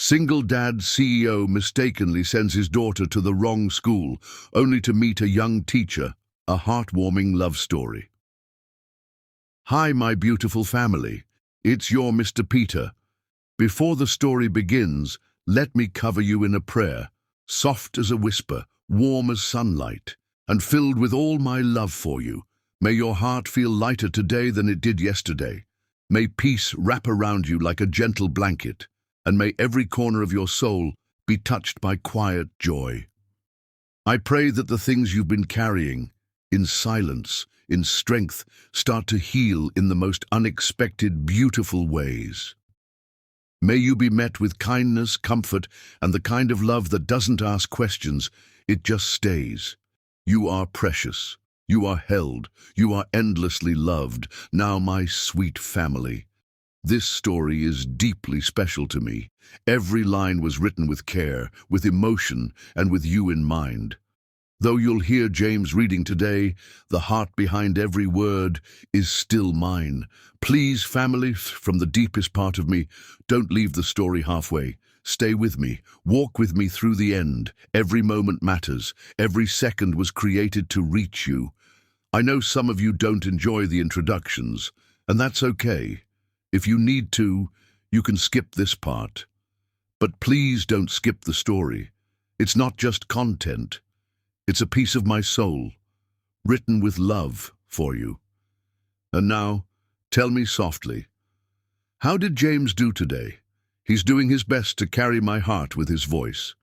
Single dad CEO mistakenly sends his daughter to the wrong school, only to meet a young teacher, a heartwarming love story. Hi, my beautiful family. It's your Mr. Peter. Before the story begins, let me cover you in a prayer, soft as a whisper, warm as sunlight, and filled with all my love for you. May your heart feel lighter today than it did yesterday. May peace wrap around you like a gentle blanket, and may every corner of your soul be touched by quiet joy. I pray that the things you've been carrying, in silence, in strength, start to heal in the most unexpected, beautiful ways. May you be met with kindness, comfort, and the kind of love that doesn't ask questions, it just stays. You are precious. You are held. You are endlessly loved. Now, my sweet family. This story is deeply special to me. Every line was written with care, with emotion, and with you in mind. Though you'll hear James reading today, the heart behind every word is still mine. Please, family, from the deepest part of me, don't leave the story halfway. Stay with me. Walk with me through the end. Every moment matters. Every second was created to reach you. I know some of you don't enjoy the introductions, and that's okay. If you need to, you can skip this part. But please don't skip the story. It's not just content. It's a piece of my soul, written with love for you. And now, tell me softly, how did James do today? He's doing his best to carry my heart with his voice.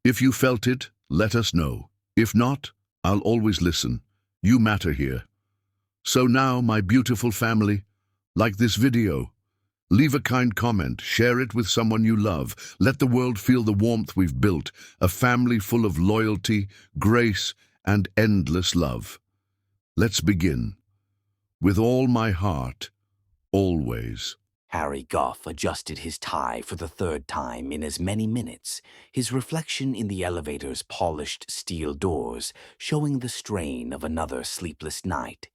If you felt it, let us know. If not, I'll always listen. You matter here. So now, my beautiful family, like this video, leave a kind comment, share it with someone you love. Let the world feel the warmth we've built, a family full of loyalty, grace, and endless love. Let's begin. With all my heart, always. Harry Goff adjusted his tie for the third time in as many minutes, his reflection in the elevator's polished steel doors showing the strain of another sleepless night.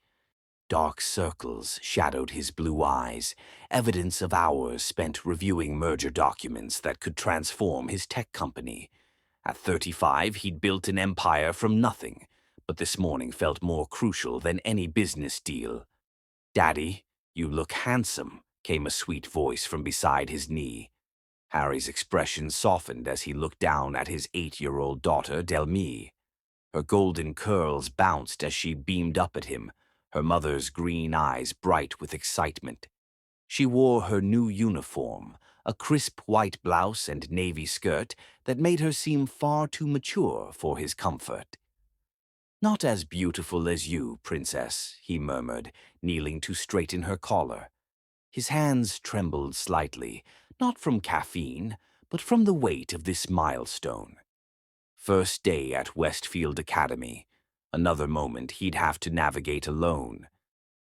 Dark circles shadowed his blue eyes, evidence of hours spent reviewing merger documents that could transform his tech company. At 35, he'd built an empire from nothing, but this morning felt more crucial than any business deal. "Daddy, you look handsome," came a sweet voice from beside his knee. Harry's expression softened as he looked down at his 8-year-old daughter, Delmy. Her golden curls bounced as she beamed up at him, her mother's green eyes bright with excitement. She wore her new uniform, a crisp white blouse and navy skirt that made her seem far too mature for his comfort. "Not as beautiful as you, Princess," he murmured, kneeling to straighten her collar. His hands trembled slightly, not from caffeine, but from the weight of this milestone. First day at Westfield Academy. Another moment he'd have to navigate alone.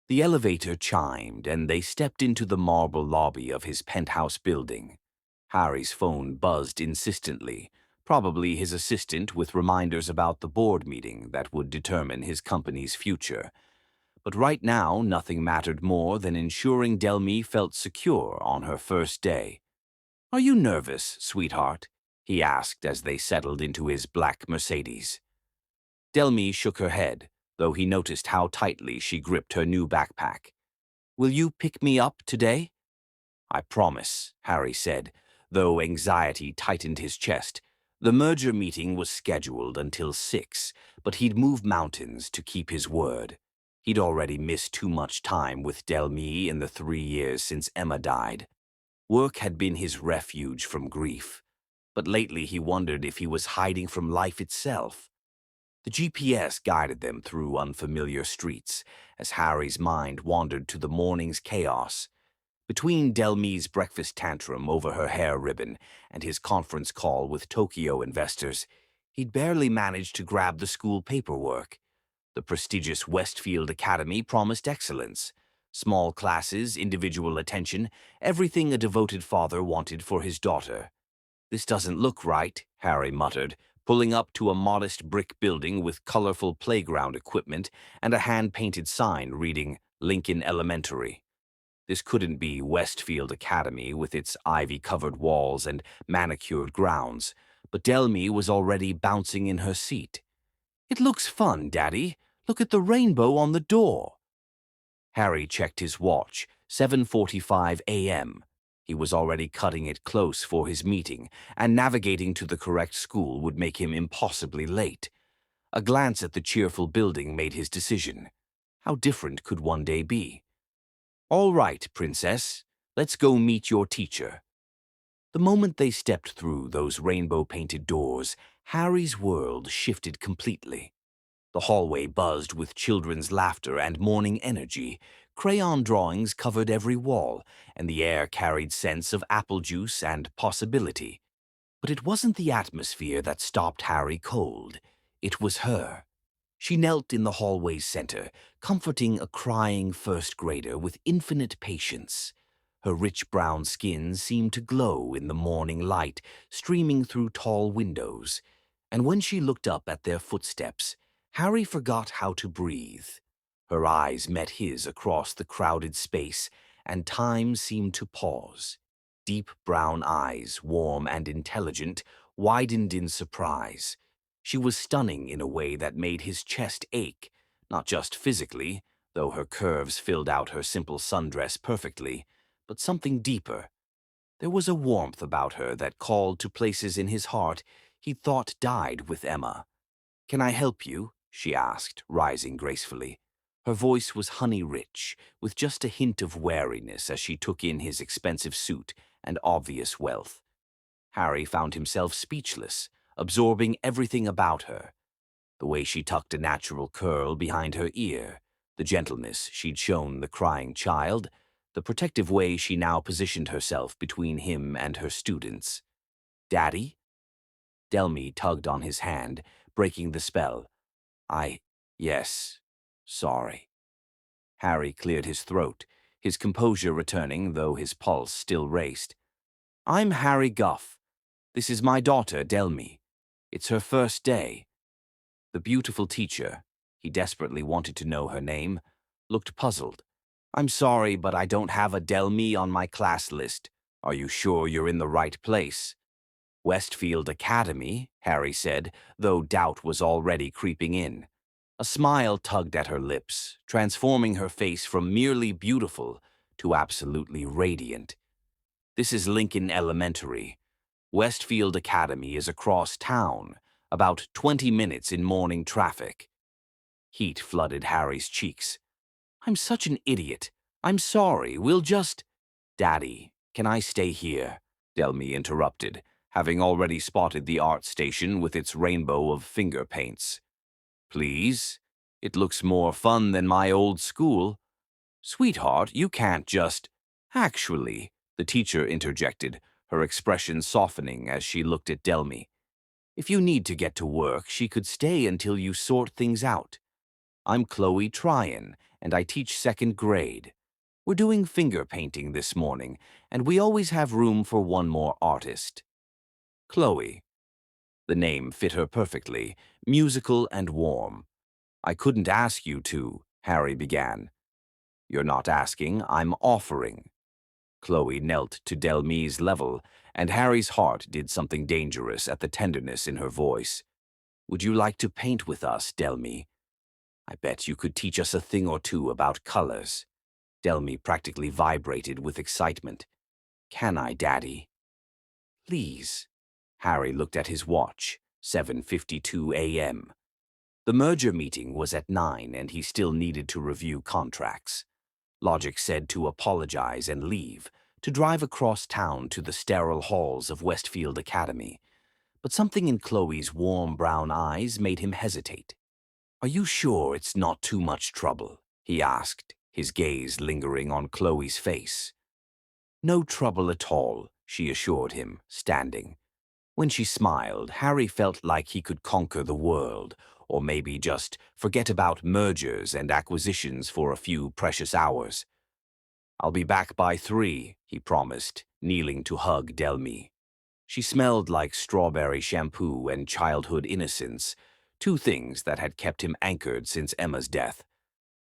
The elevator chimed, and they stepped into the marble lobby of his penthouse building. Harry's phone buzzed insistently, probably his assistant with reminders about the board meeting that would determine his company's future. But right now, nothing mattered more than ensuring Delmy felt secure on her first day. "Are you nervous, sweetheart?" he asked as they settled into his black Mercedes. Delmy shook her head, though he noticed how tightly she gripped her new backpack. "Will you pick me up today?" "I promise," Harry said, though anxiety tightened his chest. The merger meeting was scheduled until 6, but he'd moved mountains to keep his word. He'd already missed too much time with Delmy in the 3 years since Emma died. Work had been his refuge from grief, but lately he wondered if he was hiding from life itself. The GPS guided them through unfamiliar streets as Harry's mind wandered to the morning's chaos. Between Delmy's breakfast tantrum over her hair ribbon and his conference call with Tokyo investors, he'd barely managed to grab the school paperwork. The prestigious Westfield Academy promised excellence. Small classes, individual attention, everything a devoted father wanted for his daughter. "This doesn't look right," Harry muttered, pulling up to a modest brick building with colorful playground equipment and a hand-painted sign reading Lincoln Elementary. This couldn't be Westfield Academy with its ivy-covered walls and manicured grounds, but Delmy was already bouncing in her seat. "It looks fun, Daddy. Look at the rainbow on the door." Harry checked his watch, 7:45 a.m. He was already cutting it close for his meeting, and navigating to the correct school would make him impossibly late. A glance at the cheerful building made his decision. How different could one day be? "All right, Princess, let's go meet your teacher." The moment they stepped through those rainbow-painted doors, Harry's world shifted completely. The hallway buzzed with children's laughter and morning energy. Crayon drawings covered every wall, and the air carried scents of apple juice and possibility. But it wasn't the atmosphere that stopped Harry cold. It was her. She knelt in the hallway's center, comforting a crying first grader with infinite patience. Her rich brown skin seemed to glow in the morning light streaming through tall windows, and when she looked up at their footsteps, Harry forgot how to breathe. Her eyes met his across the crowded space, and time seemed to pause. Deep brown eyes, warm and intelligent, widened in surprise. She was stunning in a way that made his chest ache, not just physically, though her curves filled out her simple sundress perfectly, but something deeper. There was a warmth about her that called to places in his heart he thought died with Emma. "Can I help you?" she asked, rising gracefully. Her voice was honey-rich, with just a hint of wariness as she took in his expensive suit and obvious wealth. Harry found himself speechless, absorbing everything about her. The way she tucked a natural curl behind her ear, the gentleness she'd shown the crying child, the protective way she now positioned herself between him and her students. "Daddy?" Delmy tugged on his hand, breaking the spell. Yes, sorry." Harry cleared his throat, his composure returning, though his pulse still raced. "I'm Harry Guff. This is my daughter, Delmy. It's her first day." The beautiful teacher, he desperately wanted to know her name, looked puzzled. "I'm sorry, but I don't have a Delmy on my class list. Are you sure you're in the right place?" "Westfield Academy," Harry said, though doubt was already creeping in. A smile tugged at her lips, transforming her face from merely beautiful to absolutely radiant. "This is Lincoln Elementary. Westfield Academy is across town, about 20 minutes in morning traffic." Heat flooded Harry's cheeks. "I'm such an idiot. I'm sorry, we'll just—" "Daddy, can I stay here?" Delmy interrupted, having already spotted the art station with its rainbow of finger paints. "Please? It looks more fun than my old school." "Sweetheart, you can't just—" "Actually," the teacher interjected, her expression softening as she looked at Delmy. "If you need to get to work, she could stay until you sort things out. I'm Chloe Tryon, and I teach second grade. We're doing finger painting this morning, and we always have room for one more artist." Chloe. The name fit her perfectly, musical and warm. "I couldn't ask you to," Harry began. "You're not asking, I'm offering." Chloe knelt to Delmy's level, and Harry's heart did something dangerous at the tenderness in her voice. "Would you like to paint with us, Delmy? I bet you could teach us a thing or two about colors." Delmy practically vibrated with excitement. "Can I, Daddy?" "Please." Harry looked at his watch, 7:52 a.m. The merger meeting was at 9, and he still needed to review contracts. Logic said to apologize and leave, to drive across town to the sterile halls of Westfield Academy. But something in Chloe's warm brown eyes made him hesitate. "Are you sure it's not too much trouble?" he asked, his gaze lingering on Chloe's face. "No trouble at all," she assured him, standing. When she smiled, Harry felt like he could conquer the world, or maybe just forget about mergers and acquisitions for a few precious hours. "I'll be back by 3, he promised, kneeling to hug Delmy. She smelled like strawberry shampoo and childhood innocence, two things that had kept him anchored since Emma's death.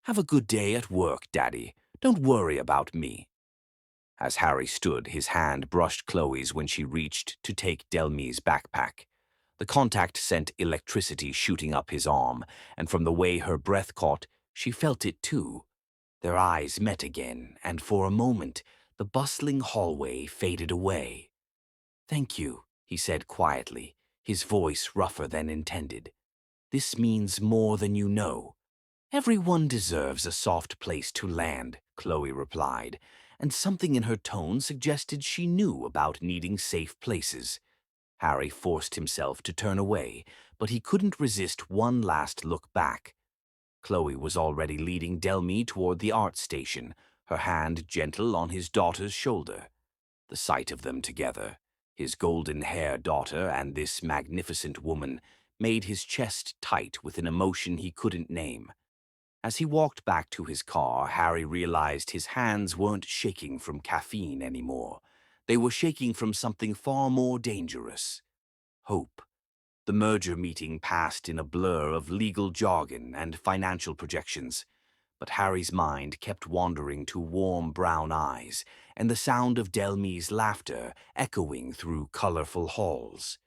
"Have a good day at work, Daddy. Don't worry about me." As Harry stood, his hand brushed Chloe's when she reached to take Delmi's backpack. The contact sent electricity shooting up his arm, and from the way her breath caught, she felt it too. Their eyes met again, and for a moment, the bustling hallway faded away. "Thank you," he said quietly, his voice rougher than intended. "This means more than you know." "Everyone deserves a soft place to land," Chloe replied, and something in her tone suggested she knew about needing safe places. Harry forced himself to turn away, but he couldn't resist one last look back. Chloe was already leading Delmy toward the art station, her hand gentle on his daughter's shoulder. The sight of them together, his golden-haired daughter and this magnificent woman, made his chest tight with an emotion he couldn't name. As he walked back to his car, Harry realized his hands weren't shaking from caffeine anymore. They were shaking from something far more dangerous: hope. The merger meeting passed in a blur of legal jargon and financial projections, but Harry's mind kept wandering to warm brown eyes and the sound of Delmy's laughter echoing through colorful halls.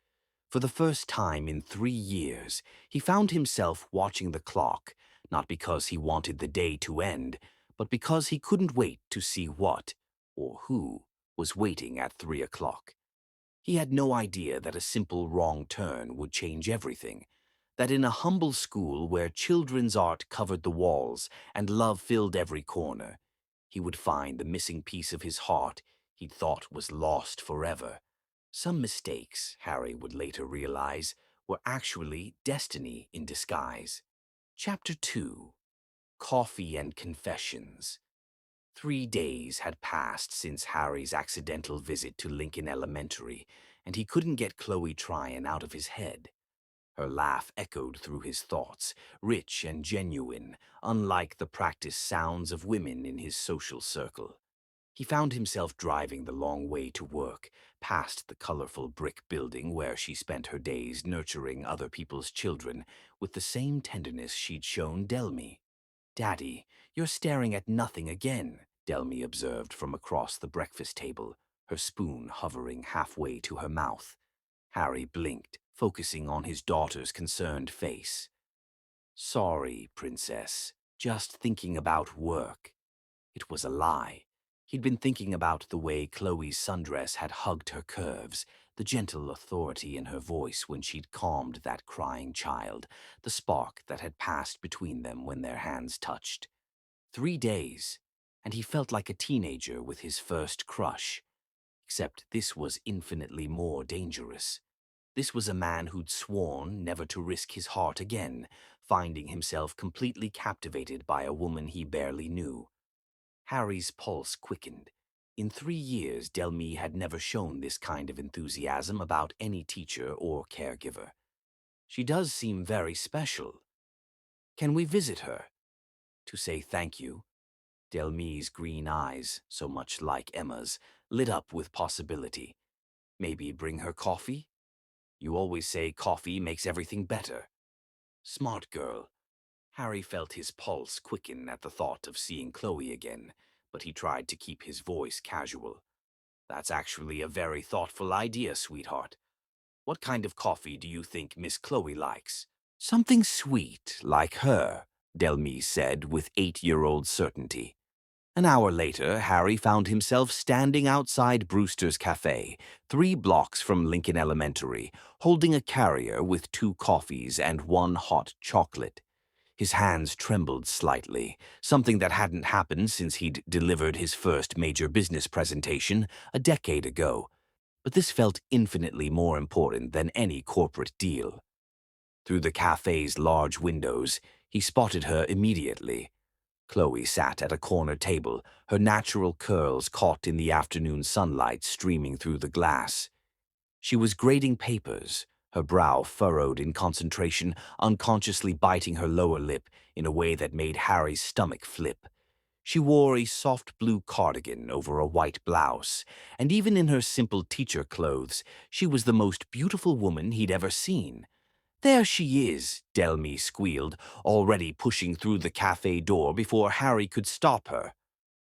For the first time in 3 years, he found himself watching the clock, not because he wanted the day to end, but because he couldn't wait to see what, or who, was waiting at 3 o'clock. He had no idea that a simple wrong turn would change everything, that in a humble school where children's art covered the walls and love filled every corner, he would find the missing piece of his heart he'd thought was lost forever. Some mistakes, Harry would later realize, were actually destiny in disguise. Chapter 2: Coffee and Confessions. 3 days had passed since Harry's accidental visit to Lincoln Elementary, and he couldn't get Chloe Tryon out of his head. Her laugh echoed through his thoughts, rich and genuine, unlike the practiced sounds of women in his social circle. He found himself driving the long way to work, past the colorful brick building where she spent her days nurturing other people's children with the same tenderness she'd shown Delmy. "Daddy, you're staring at nothing again," Delmy observed from across the breakfast table, her spoon hovering halfway to her mouth. Harry blinked, focusing on his daughter's concerned face. "Sorry, Princess. Just thinking about work." It was a lie. He'd been thinking about the way Chloe's sundress had hugged her curves, the gentle authority in her voice when she'd calmed that crying child, the spark that had passed between them when their hands touched. 3 days, and he felt like a teenager with his first crush. Except this was infinitely more dangerous. This was a man who'd sworn never to risk his heart again, finding himself completely captivated by a woman he barely knew. Harry's pulse quickened. In 3 years, Delmy had never shown this kind of enthusiasm about any teacher or caregiver. "She does seem very special. Can we visit her?" "To say thank you?" Delmy's green eyes, so much like Emma's, lit up with possibility. "Maybe bring her coffee? You always say coffee makes everything better." "Smart girl." Harry felt his pulse quicken at the thought of seeing Chloe again, but he tried to keep his voice casual. "That's actually a very thoughtful idea, sweetheart. What kind of coffee do you think Miss Chloe likes?" "Something sweet, like her," Delmy said with 8-year-old certainty. An hour later, Harry found himself standing outside Brewster's Cafe, 3 blocks from Lincoln Elementary, holding a carrier with 2 coffees and 1 hot chocolate. His hands trembled slightly, something that hadn't happened since he'd delivered his first major business presentation a decade ago. But this felt infinitely more important than any corporate deal. Through the cafe's large windows, he spotted her immediately. Chloe sat at a corner table, her natural curls caught in the afternoon sunlight streaming through the glass. She was grading papers, her brow furrowed in concentration, unconsciously biting her lower lip in a way that made Harry's stomach flip. She wore a soft blue cardigan over a white blouse, and even in her simple teacher clothes, she was the most beautiful woman he'd ever seen. "There she is," Delmy squealed, already pushing through the cafe door before Harry could stop her.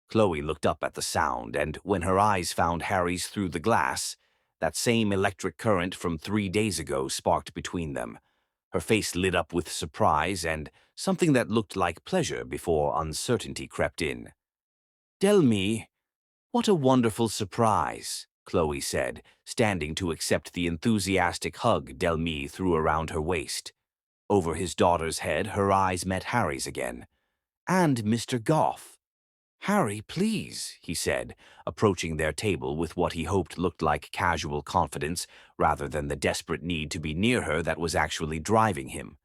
Chloe looked up at the sound, and when her eyes found Harry's through the glass, that same electric current from 3 days ago sparked between them. Her face lit up with surprise and something that looked like pleasure before uncertainty crept in. "Delmy, what a wonderful surprise," Chloe said, standing to accept the enthusiastic hug Delmy threw around her waist. Over his daughter's head, her eyes met Harry's again. "And Mr. Goff." "Harry, please," he said, approaching their table with what he hoped looked like casual confidence rather than the desperate need to be near her that was actually driving him.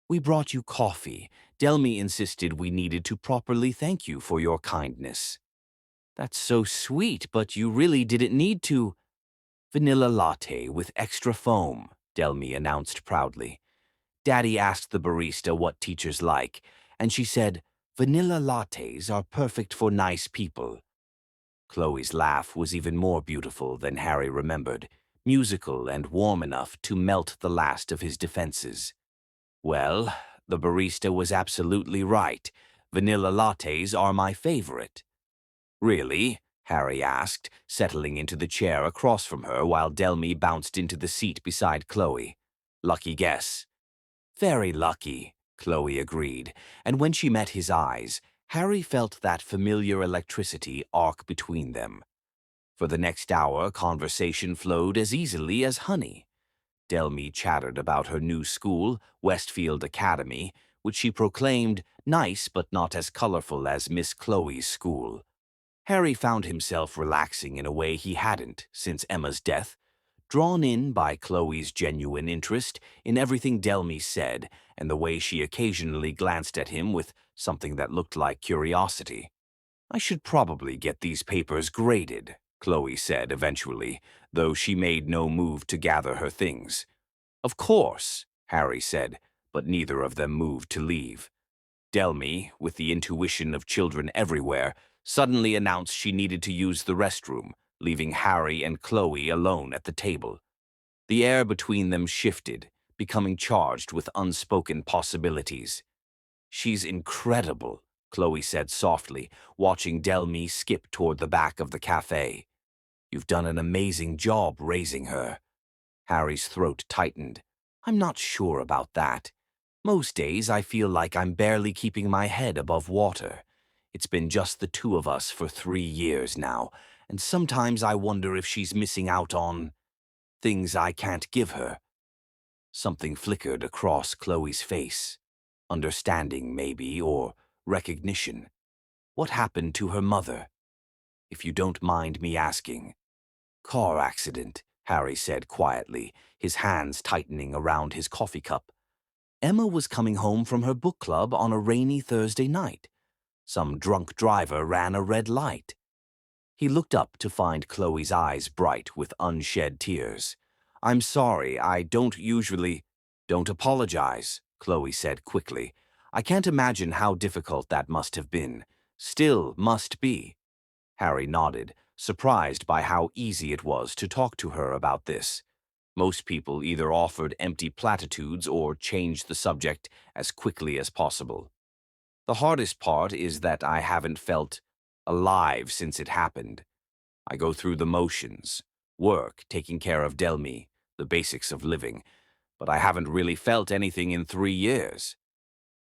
"We brought you coffee. Delmy insisted we needed to properly thank you for your kindness." "That's so sweet, but you really didn't need to." "Vanilla latte with extra foam," Delmy announced proudly. "Daddy asked the barista what teachers like, and she said, 'Vanilla lattes are perfect for nice people.'" Chloe's laugh was even more beautiful than Harry remembered, musical and warm enough to melt the last of his defenses. "Well, the barista was absolutely right. Vanilla lattes are my favorite." "Really?" Harry asked, settling into the chair across from her while Delmy bounced into the seat beside Chloe. "Lucky guess." "Very lucky," Chloe agreed, and when she met his eyes, Harry felt that familiar electricity arc between them. For the next hour, conversation flowed as easily as honey. Delmy chattered about her new school, Westfield Academy, which she proclaimed nice but not as colorful as Miss Chloe's school. Harry found himself relaxing in a way he hadn't since Emma's death, drawn in by Chloe's genuine interest in everything Delmy said and the way she occasionally glanced at him with something that looked like curiosity. "I should probably get these papers graded," Chloe said eventually, though she made no move to gather her things. "Of course," Harry said, but neither of them moved to leave. Delmy, with the intuition of children everywhere, suddenly announced she needed to use the restroom, leaving Harry and Chloe alone at the table. The air between them shifted, becoming charged with unspoken possibilities. "She's incredible," Chloe said softly, watching Delmy skip toward the back of the cafe. "You've done an amazing job raising her." Harry's throat tightened. "I'm not sure about that. Most days I feel like I'm barely keeping my head above water. It's been just the two of us for 3 years now, and sometimes I wonder if she's missing out on things I can't give her." Something flickered across Chloe's face. Understanding, maybe, or recognition. What happened to her mother? "If you don't mind me asking." "Car accident," Harry said quietly, his hands tightening around his coffee cup. "Emma was coming home from her book club on a rainy Thursday night. Some drunk driver ran a red light." He looked up to find Chloe's eyes bright with unshed tears. "I'm sorry, I don't usually—" "Don't apologize," Chloe said quickly. "I can't imagine how difficult that must have been. Still must be." Harry nodded, surprised by how easy it was to talk to her about this. Most people either offered empty platitudes or changed the subject as quickly as possible. "The hardest part is that I haven't felt alive since it happened. I go through the motions, work, taking care of Delmy, the basics of living, but I haven't really felt anything in 3 years."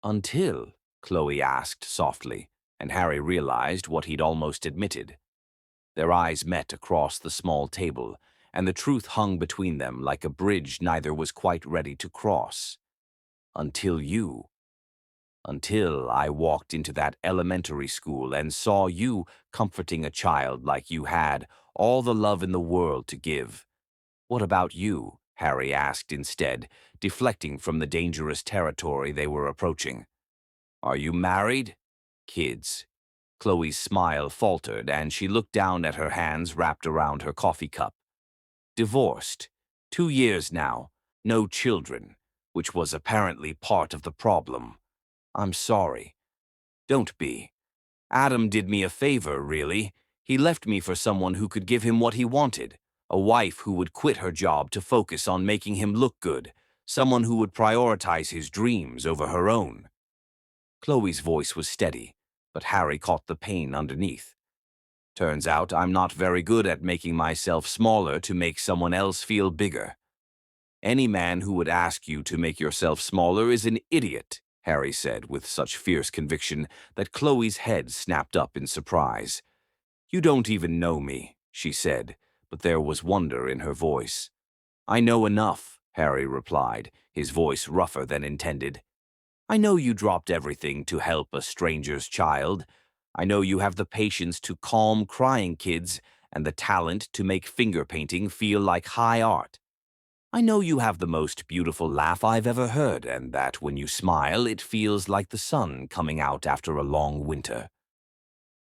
"Until?" Chloe asked softly, and Harry realized what he'd almost admitted. Their eyes met across the small table, and the truth hung between them like a bridge neither was quite ready to cross. "Until you. Until I walked into that elementary school and saw you comforting a child like you had all the love in the world to give." "What about you?" Harry asked instead, deflecting from the dangerous territory they were approaching. "Are you married?" "Kids." Chloe's smile faltered, and she looked down at her hands wrapped around her coffee cup. "Divorced. 2 years now. No children, which was apparently part of the problem. I'm sorry." "Don't be. Adam did me a favor, really. He left me for someone who could give him what he wanted, a wife who would quit her job to focus on making him look good, someone who would prioritize his dreams over her own." Chloe's voice was steady, but Harry caught the pain underneath. Turns out I'm not very good at making myself smaller to make someone else feel bigger. Any man who would ask you to make yourself smaller is an idiot, Harry said with such fierce conviction that Chloe's head snapped up in surprise. You don't even know me, she said, but there was wonder in her voice. I know enough, Harry replied, his voice rougher than intended. I know you dropped everything to help a stranger's child. I know you have the patience to calm crying kids and the talent to make finger painting feel like high art. I know you have the most beautiful laugh I've ever heard, and that when you smile, it feels like the sun coming out after a long winter.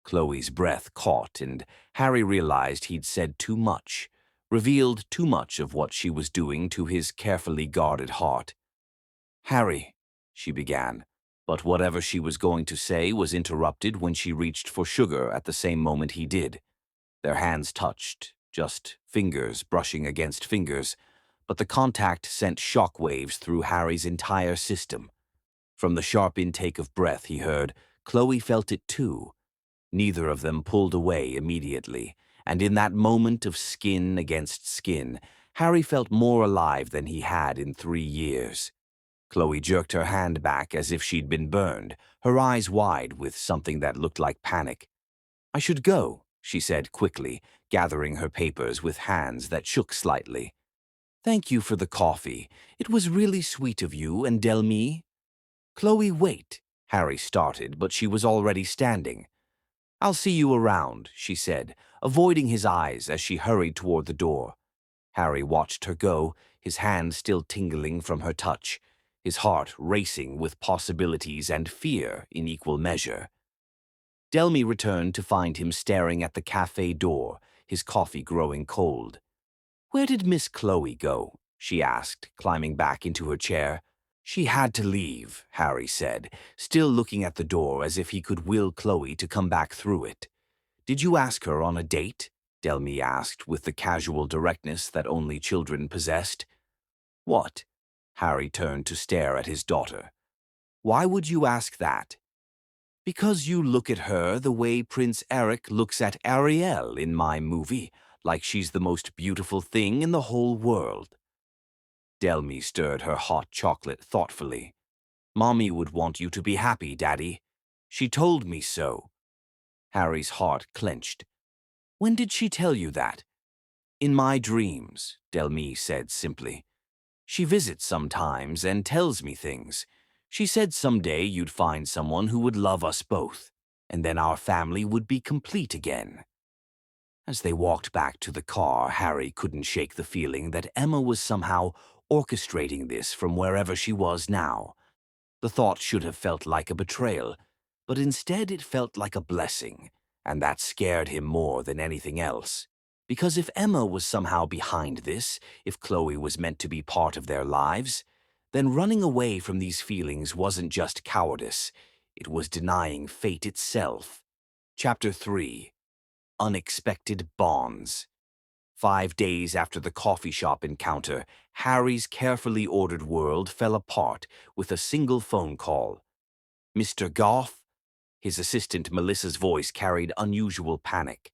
Chloe's breath caught, and Harry realized he'd said too much, revealed too much of what she was doing to his carefully guarded heart. Harry, she began, but whatever she was going to say was interrupted when she reached for sugar at the same moment he did. Their hands touched, just fingers brushing against fingers, but the contact sent shock waves through Harry's entire system. From the sharp intake of breath he heard, Chloe felt it too. Neither of them pulled away immediately, and in that moment of skin against skin, Harry felt more alive than he had in 3 years. Chloe jerked her hand back as if she'd been burned, her eyes wide with something that looked like panic. I should go, she said quickly, gathering her papers with hands that shook slightly. Thank you for the coffee. It was really sweet of you and Delmy. Chloe, wait, Harry started, but she was already standing. I'll see you around, she said, avoiding his eyes as she hurried toward the door. Harry watched her go, his hand still tingling from her touch, his heart racing with possibilities and fear in equal measure. Delmy returned to find him staring at the cafe door, his coffee growing cold. Where did Miss Chloe go? She asked, climbing back into her chair. She had to leave, Harry said, still looking at the door as if he could will Chloe to come back through it. Did you ask her on a date? Delmy asked with the casual directness that only children possessed. What? Harry turned to stare at his daughter. Why would you ask that? Because you look at her the way Prince Eric looks at Ariel in my movie, like she's the most beautiful thing in the whole world. Delmy stirred her hot chocolate thoughtfully. Mommy would want you to be happy, Daddy. She told me so. Harry's heart clenched. When did she tell you that? In my dreams, Delmy said simply. She visits sometimes and tells me things. She said someday you'd find someone who would love us both, and then our family would be complete again. As they walked back to the car, Harry couldn't shake the feeling that Emma was somehow orchestrating this from wherever she was now. The thought should have felt like a betrayal, but instead it felt like a blessing, and that scared him more than anything else. Because if Emma was somehow behind this, if Chloe was meant to be part of their lives, then running away from these feelings wasn't just cowardice, it was denying fate itself. Chapter 3. Unexpected Bonds. 5 days after the coffee shop encounter, Harry's carefully ordered world fell apart with a single phone call. Mr. Goff? His assistant Melissa's voice carried unusual panic.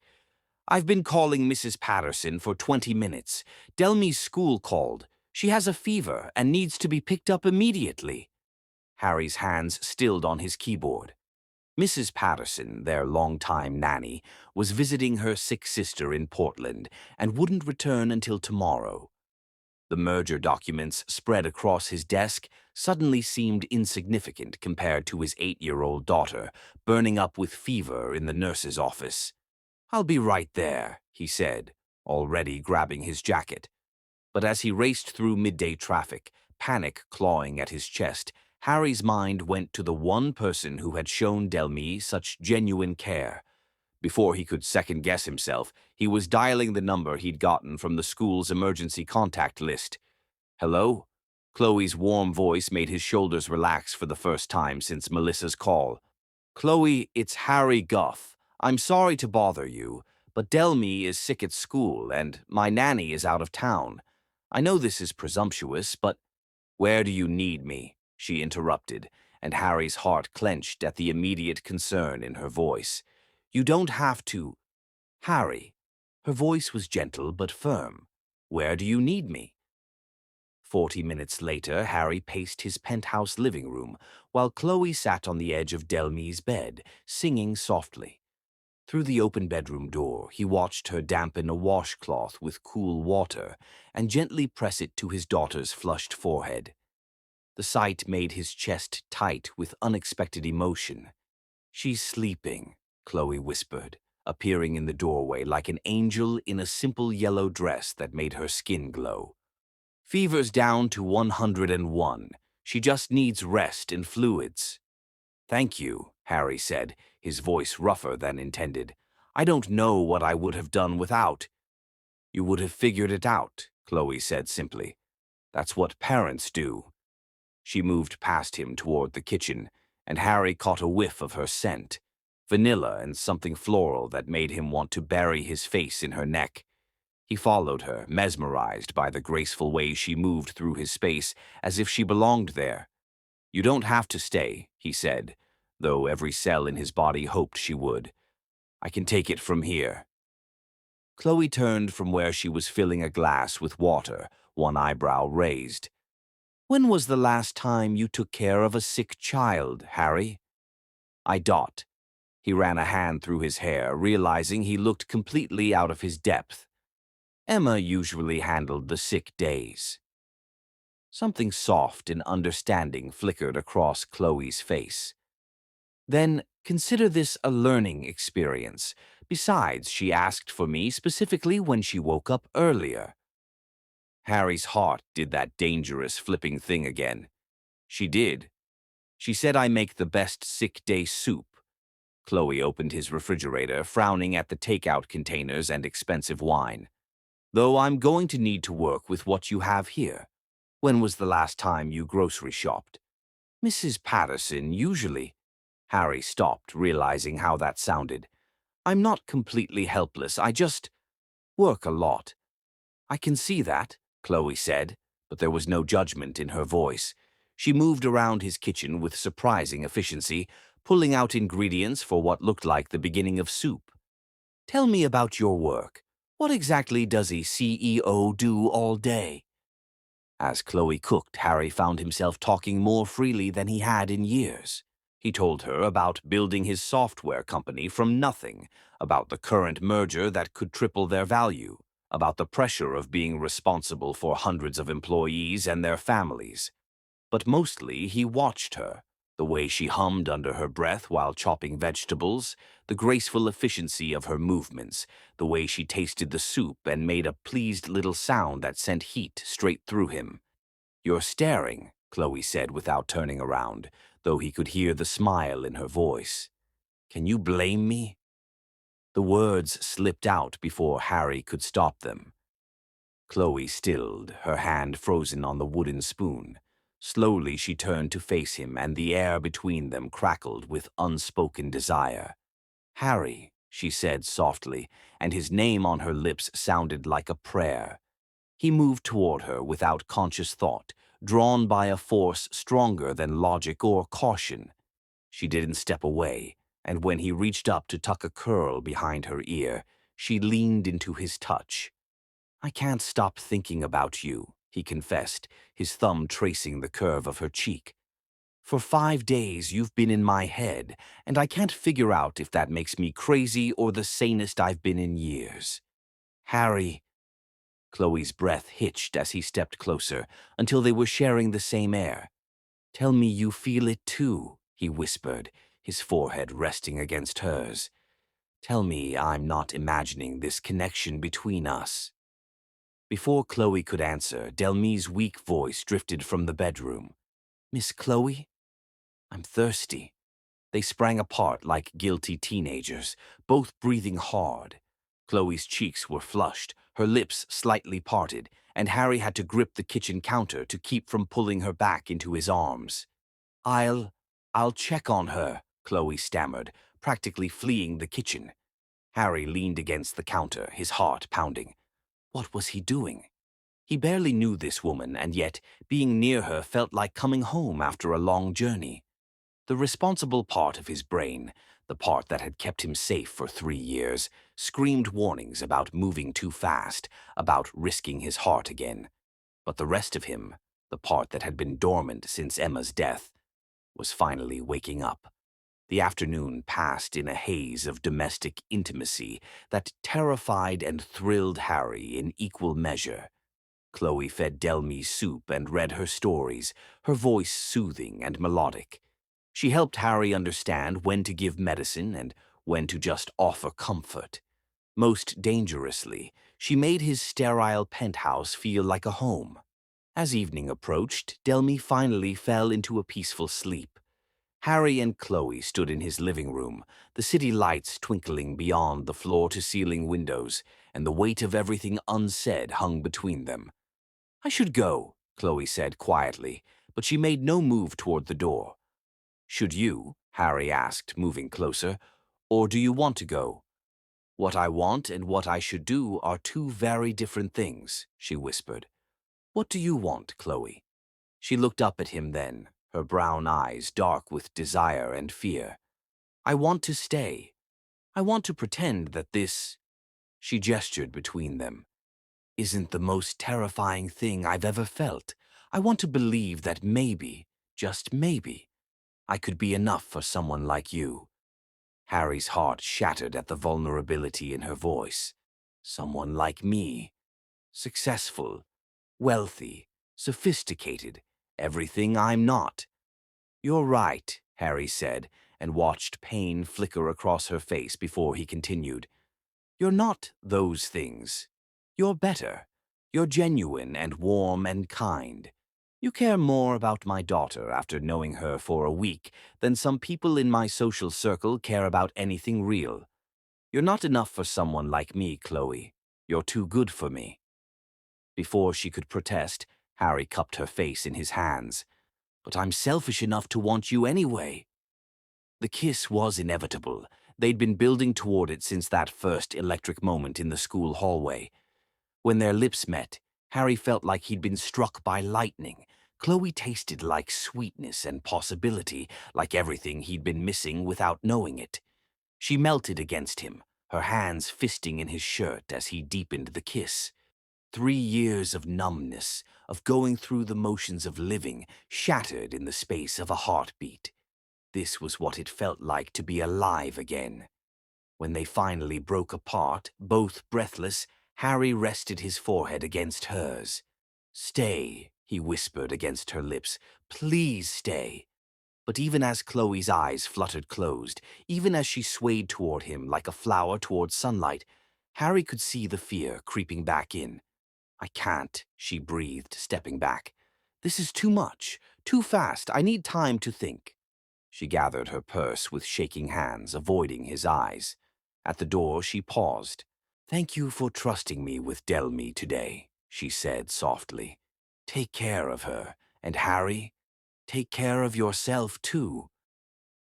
I've been calling Mrs. Patterson for 20 minutes. Delmy's school called. She has a fever and needs to be picked up immediately. Harry's hands stilled on his keyboard. Mrs. Patterson, their longtime nanny, was visiting her sick sister in Portland and wouldn't return until tomorrow. The merger documents spread across his desk suddenly seemed insignificant compared to his 8-year-old daughter, burning up with fever in the nurse's office. I'll be right there, he said, already grabbing his jacket. But as he raced through midday traffic, panic clawing at his chest, Harry's mind went to the one person who had shown Delmy such genuine care. Before he could second-guess himself, he was dialing the number he'd gotten from the school's emergency contact list. Hello? Chloe's warm voice made his shoulders relax for the first time since Melissa's call. Chloe, it's Harry Guff. I'm sorry to bother you, but Delmy is sick at school and my nanny is out of town. I know this is presumptuous, but where do you need me? She interrupted, and Harry's heart clenched at the immediate concern in her voice. You don't have to. Harry. Her voice was gentle but firm. Where do you need me? 40 minutes later, Harry paced his penthouse living room, while Chloe sat on the edge of Delme's bed, singing softly. Through the open bedroom door, he watched her dampen a washcloth with cool water and gently press it to his daughter's flushed forehead. The sight made his chest tight with unexpected emotion. She's sleeping, Chloe whispered, appearing in the doorway like an angel in a simple yellow dress that made her skin glow. Fever's down to 101. She just needs rest and fluids. Thank you, Harry said, his voice rougher than intended. I don't know what I would have done without. You would have figured it out, Chloe said simply. That's what parents do. She moved past him toward the kitchen, and Harry caught a whiff of her scent, vanilla and something floral that made him want to bury his face in her neck. He followed her, mesmerized by the graceful way she moved through his space, as if she belonged there. You don't have to stay, he said, though every cell in his body hoped she would. I can take it from here. Chloe turned from where she was filling a glass with water, one eyebrow raised. When was the last time you took care of a sick child, Harry? I dot. He ran a hand through his hair, realizing he looked completely out of his depth. Emma usually handled the sick days. Something soft and understanding flickered across Chloe's face. Then consider this a learning experience. Besides, she asked for me specifically when she woke up earlier. Harry's heart did that dangerous flipping thing again. She did. She said I make the best sick day soup. Chloe opened his refrigerator, frowning at the takeout containers and expensive wine. Though I'm going to need to work with what you have here. When was the last time you grocery shopped? Mrs. Patterson, usually. Harry stopped, realizing how that sounded. I'm not completely helpless, I just work a lot. I can see that, Chloe said, but there was no judgment in her voice. She moved around his kitchen with surprising efficiency, pulling out ingredients for what looked like the beginning of soup. Tell me about your work. What exactly does a CEO do all day? As Chloe cooked, Harry found himself talking more freely than he had in years. He told her about building his software company from nothing, about the current merger that could triple their value, about the pressure of being responsible for hundreds of employees and their families. But mostly he watched her, the way she hummed under her breath while chopping vegetables, the graceful efficiency of her movements, the way she tasted the soup and made a pleased little sound that sent heat straight through him. You're staring, Chloe said without turning around, though he could hear the smile in her voice. Can you blame me? The words slipped out before Harry could stop them. Chloe stilled, her hand frozen on the wooden spoon. Slowly she turned to face him, and the air between them crackled with unspoken desire. Harry, she said softly, and his name on her lips sounded like a prayer. He moved toward her without conscious thought, drawn by a force stronger than logic or caution. She didn't step away, and when he reached up to tuck a curl behind her ear, she leaned into his touch. I can't stop thinking about you, he confessed, his thumb tracing the curve of her cheek. For 5 days you've been in my head, and I can't figure out if that makes me crazy or the sanest I've been in years. Harry. Chloe's breath hitched as he stepped closer, until they were sharing the same air. Tell me you feel it too, he whispered, his forehead resting against hers. Tell me I'm not imagining this connection between us. Before Chloe could answer, Delme's weak voice drifted from the bedroom. Miss Chloe? I'm thirsty. They sprang apart like guilty teenagers, both breathing hard. Chloe's cheeks were flushed, her lips slightly parted, and Harry had to grip the kitchen counter to keep from pulling her back into his arms. I'll check on her, Chloe stammered, practically fleeing the kitchen. Harry leaned against the counter, his heart pounding. What was he doing? He barely knew this woman, and yet being near her felt like coming home after a long journey. The responsible part of his brain, the part that had kept him safe for 3 years, screamed warnings about moving too fast, about risking his heart again. But the rest of him, the part that had been dormant since Emma's death, was finally waking up. The afternoon passed in a haze of domestic intimacy that terrified and thrilled Harry in equal measure. Chloe fed Delmy soup and read her stories, her voice soothing and melodic. She helped Harry understand when to give medicine and when to just offer comfort. Most dangerously, she made his sterile penthouse feel like a home. As evening approached, Delmy finally fell into a peaceful sleep. Harry and Chloe stood in his living room, the city lights twinkling beyond the floor-to-ceiling windows, and the weight of everything unsaid hung between them. "I should go," Chloe said quietly, but she made no move toward the door. "Should you?" Harry asked, moving closer. "Or do you want to go?" "What I want and what I should do are two very different things," she whispered. "What do you want, Chloe?" She looked up at him then, her brown eyes dark with desire and fear. "I want to stay. I want to pretend that this," she gestured between them, "isn't the most terrifying thing I've ever felt. I want to believe that maybe, just maybe, I could be enough for someone like you." Harry's heart shattered at the vulnerability in her voice. Someone like me. Successful, wealthy, sophisticated, everything I'm not. "You're right," Harry said, and watched pain flicker across her face before he continued. "You're not those things. You're better. You're genuine and warm and kind. You care more about my daughter after knowing her for a week than some people in my social circle care about anything real. You're not enough for someone like me, Chloe. You're too good for me." Before she could protest, Harry cupped her face in his hands. "But I'm selfish enough to want you anyway." The kiss was inevitable. They'd been building toward it since that first electric moment in the school hallway. When their lips met, Harry felt like he'd been struck by lightning. Chloe tasted like sweetness and possibility, like everything he'd been missing without knowing it. She melted against him, her hands fisting in his shirt as he deepened the kiss. 3 years of numbness, of going through the motions of living, shattered in the space of a heartbeat. This was what it felt like to be alive again. When they finally broke apart, both breathless, Harry rested his forehead against hers. "Stay," he whispered against her lips. "Please stay." But even as Chloe's eyes fluttered closed, even as she swayed toward him like a flower toward sunlight, Harry could see the fear creeping back in. "I can't," she breathed, stepping back. "This is too much, too fast. I need time to think." She gathered her purse with shaking hands, avoiding his eyes. At the door, she paused. "Thank you for trusting me with Delmy today," she said softly. "Take care of her, and Harry, take care of yourself too."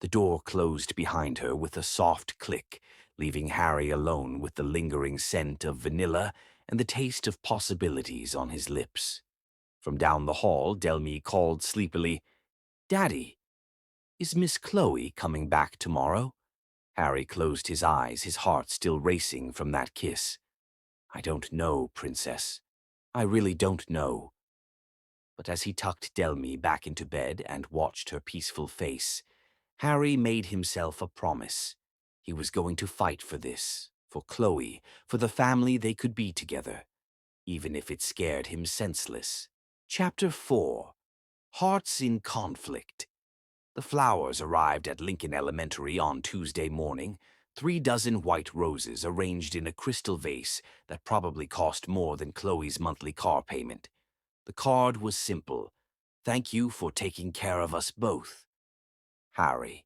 The door closed behind her with a soft click, leaving Harry alone with the lingering scent of vanilla and the taste of possibilities on his lips. From down the hall, Delmy called sleepily, "Daddy, is Miss Chloe coming back tomorrow?" Harry closed his eyes, his heart still racing from that kiss. "I don't know, Princess. I really don't know." But as he tucked Delmy back into bed and watched her peaceful face, Harry made himself a promise. He was going to fight for this, for Chloe, for the family they could be together, even if it scared him senseless. Chapter 4. Hearts in Conflict. The flowers arrived at Lincoln Elementary on Tuesday morning, 3 dozen white roses arranged in a crystal vase that probably cost more than Chloe's monthly car payment. The card was simple. "Thank you for taking care of us both. Harry."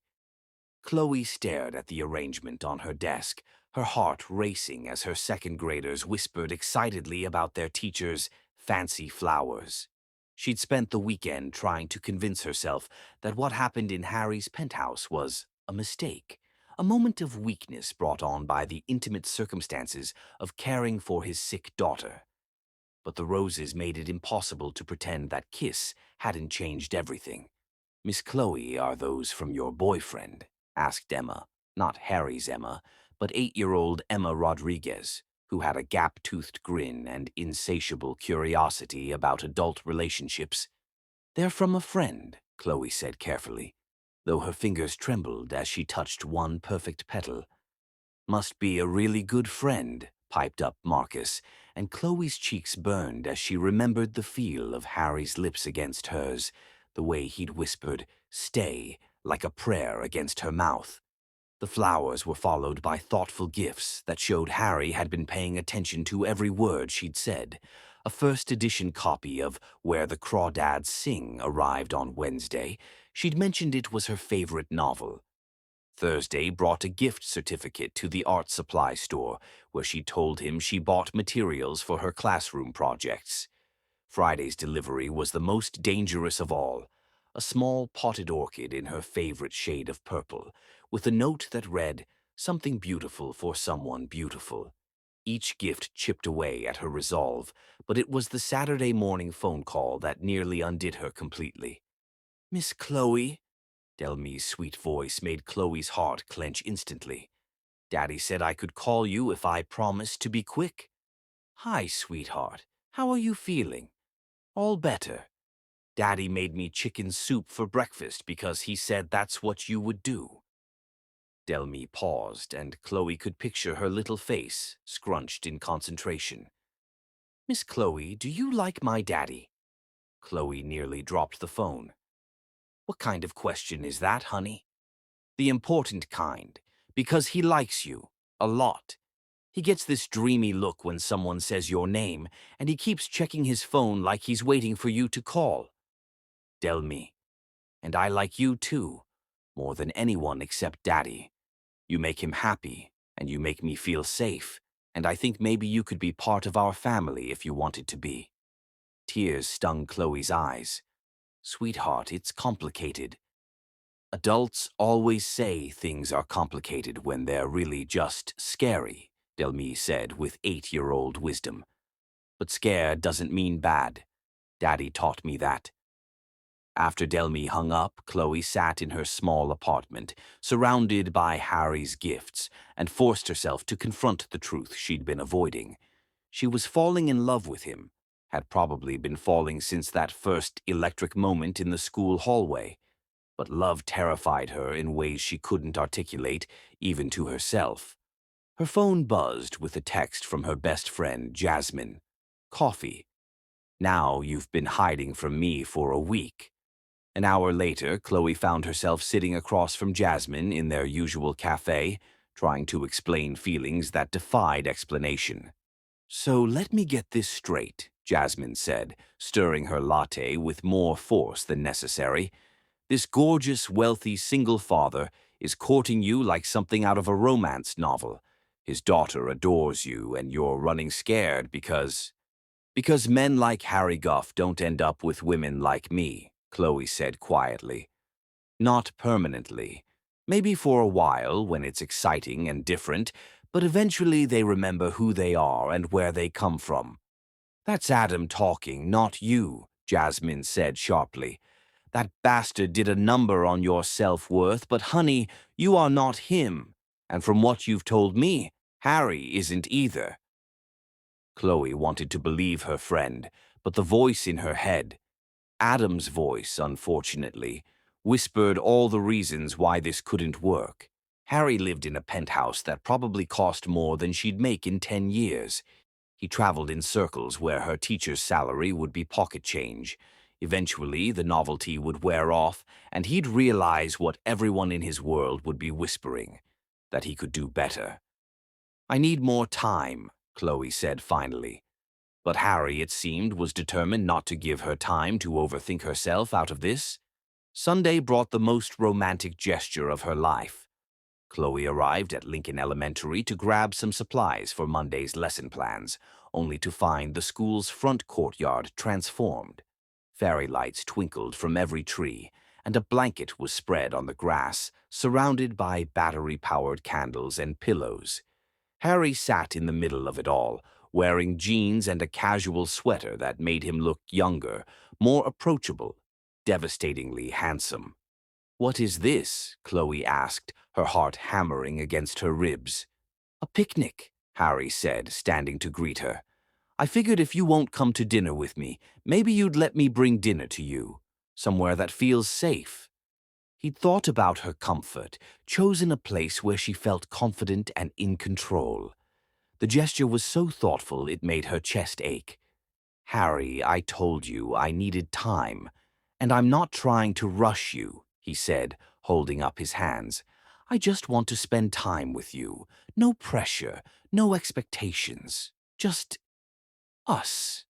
Chloe stared at the arrangement on her desk, her heart racing as her second graders whispered excitedly about their teacher's fancy flowers. She'd spent the weekend trying to convince herself that what happened in Harry's penthouse was a mistake, a moment of weakness brought on by the intimate circumstances of caring for his sick daughter. But the roses made it impossible to pretend that kiss hadn't changed everything. "Miss Chloe, are those from your boyfriend?" asked Emma, not Harry's Emma, but 8-year-old Emma Rodriguez, who had a gap-toothed grin and insatiable curiosity about adult relationships. "They're from a friend," Chloe said carefully, though her fingers trembled as she touched one perfect petal. "Must be a really good friend," piped up Marcus, and Chloe's cheeks burned as she remembered the feel of Harry's lips against hers, the way he'd whispered, "Stay," like a prayer against her mouth. The flowers were followed by thoughtful gifts that showed Harry had been paying attention to every word she'd said. A first-edition copy of Where the Crawdads Sing arrived on Wednesday. She'd mentioned it was her favorite novel. Thursday brought a gift certificate to the art supply store, where she told him she bought materials for her classroom projects. Friday's delivery was the most dangerous of all, a small potted orchid in her favorite shade of purple, with a note that read, "Something beautiful for someone beautiful." Each gift chipped away at her resolve, but it was the Saturday morning phone call that nearly undid her completely. "Miss Chloe?" Delme's sweet voice made Chloe's heart clench instantly. "Daddy said I could call you if I promised to be quick." "Hi, sweetheart. How are you feeling?" "All better. Daddy made me chicken soup for breakfast because he said that's what you would do." Delme paused, and Chloe could picture her little face, scrunched in concentration. "Miss Chloe, do you like my daddy?" Chloe nearly dropped the phone. "What kind of question is that, honey?" "The important kind, because he likes you. A lot. He gets this dreamy look when someone says your name, and he keeps checking his phone like he's waiting for you to call." "Delme. And I like you too, more than anyone except Daddy. You make him happy, and you make me feel safe, and I think maybe you could be part of our family if you wanted to be." Tears stung Chloe's eyes. "Sweetheart, it's complicated." "Adults always say things are complicated when they're really just scary," Delme said with 8-year-old wisdom. "But scared doesn't mean bad. Daddy taught me that." After Delme hung up, Chloe sat in her small apartment, surrounded by Harry's gifts, and forced herself to confront the truth she'd been avoiding. She was falling in love with him, had probably been falling since that first electric moment in the school hallway. But love terrified her in ways she couldn't articulate, even to herself. Her phone buzzed with a text from her best friend, Jasmine. "Coffee. Now you've been hiding from me for a week." An hour later, Chloe found herself sitting across from Jasmine in their usual cafe, trying to explain feelings that defied explanation. "So let me get this straight," Jasmine said, stirring her latte with more force than necessary. "This gorgeous, wealthy, single father is courting you like something out of a romance novel. His daughter adores you, and you're running scared because men like Harry Guff don't end up with women like me," Chloe said quietly. "Not permanently. Maybe for a while when it's exciting and different, but eventually they remember who they are and where they come from." "That's Adam talking, not you," Jasmine said sharply. "That bastard did a number on your self-worth, but honey, you are not him. And from what you've told me, Harry isn't either." Chloe wanted to believe her friend, but the voice in her head, Adam's voice, unfortunately, whispered all the reasons why this couldn't work. Harry lived in a penthouse that probably cost more than she'd make in 10 years. He traveled in circles where her teacher's salary would be pocket change. Eventually, the novelty would wear off, and he'd realize what everyone in his world would be whispering, that he could do better. "I need more time," Chloe said finally. But Harry, it seemed, was determined not to give her time to overthink herself out of this. Sunday brought the most romantic gesture of her life. Chloe arrived at Lincoln Elementary to grab some supplies for Monday's lesson plans, only to find the school's front courtyard transformed. Fairy lights twinkled from every tree, and a blanket was spread on the grass, surrounded by battery-powered candles and pillows. Harry sat in the middle of it all, wearing jeans and a casual sweater that made him look younger, more approachable, devastatingly handsome. "What is this?" Chloe asked, her heart hammering against her ribs. "A picnic," Harry said, standing to greet her. "I figured if you won't come to dinner with me, maybe you'd let me bring dinner to you, somewhere that feels safe." He'd thought about her comfort, chosen a place where she felt confident and in control. The gesture was so thoughtful it made her chest ache. "Harry, I told you I needed time, and I'm not trying to rush you," he said, holding up his hands. "I just want to spend time with you. No pressure, no expectations. Just us."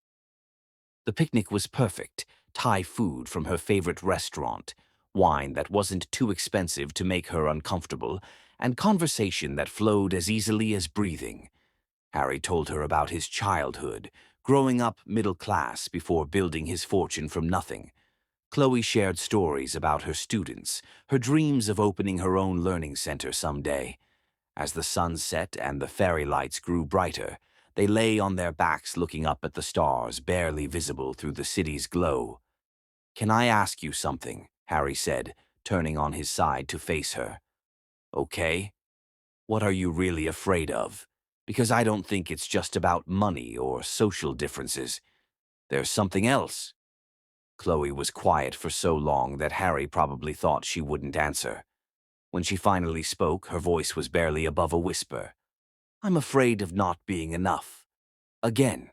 The picnic was perfect. Thai food from her favorite restaurant, wine that wasn't too expensive to make her uncomfortable, and conversation that flowed as easily as breathing. Harry told her about his childhood, growing up middle class before building his fortune from nothing. Chloe shared stories about her students, her dreams of opening her own learning center someday. As the sun set and the fairy lights grew brighter, they lay on their backs looking up at the stars barely visible through the city's glow. "Can I ask you something?" Harry said, turning on his side to face her. "Okay. What are you really afraid of? Because I don't think it's just about money or social differences. There's something else." Chloe was quiet for so long that Harry probably thought she wouldn't answer. When she finally spoke, her voice was barely above a whisper. "I'm afraid of not being enough. Again."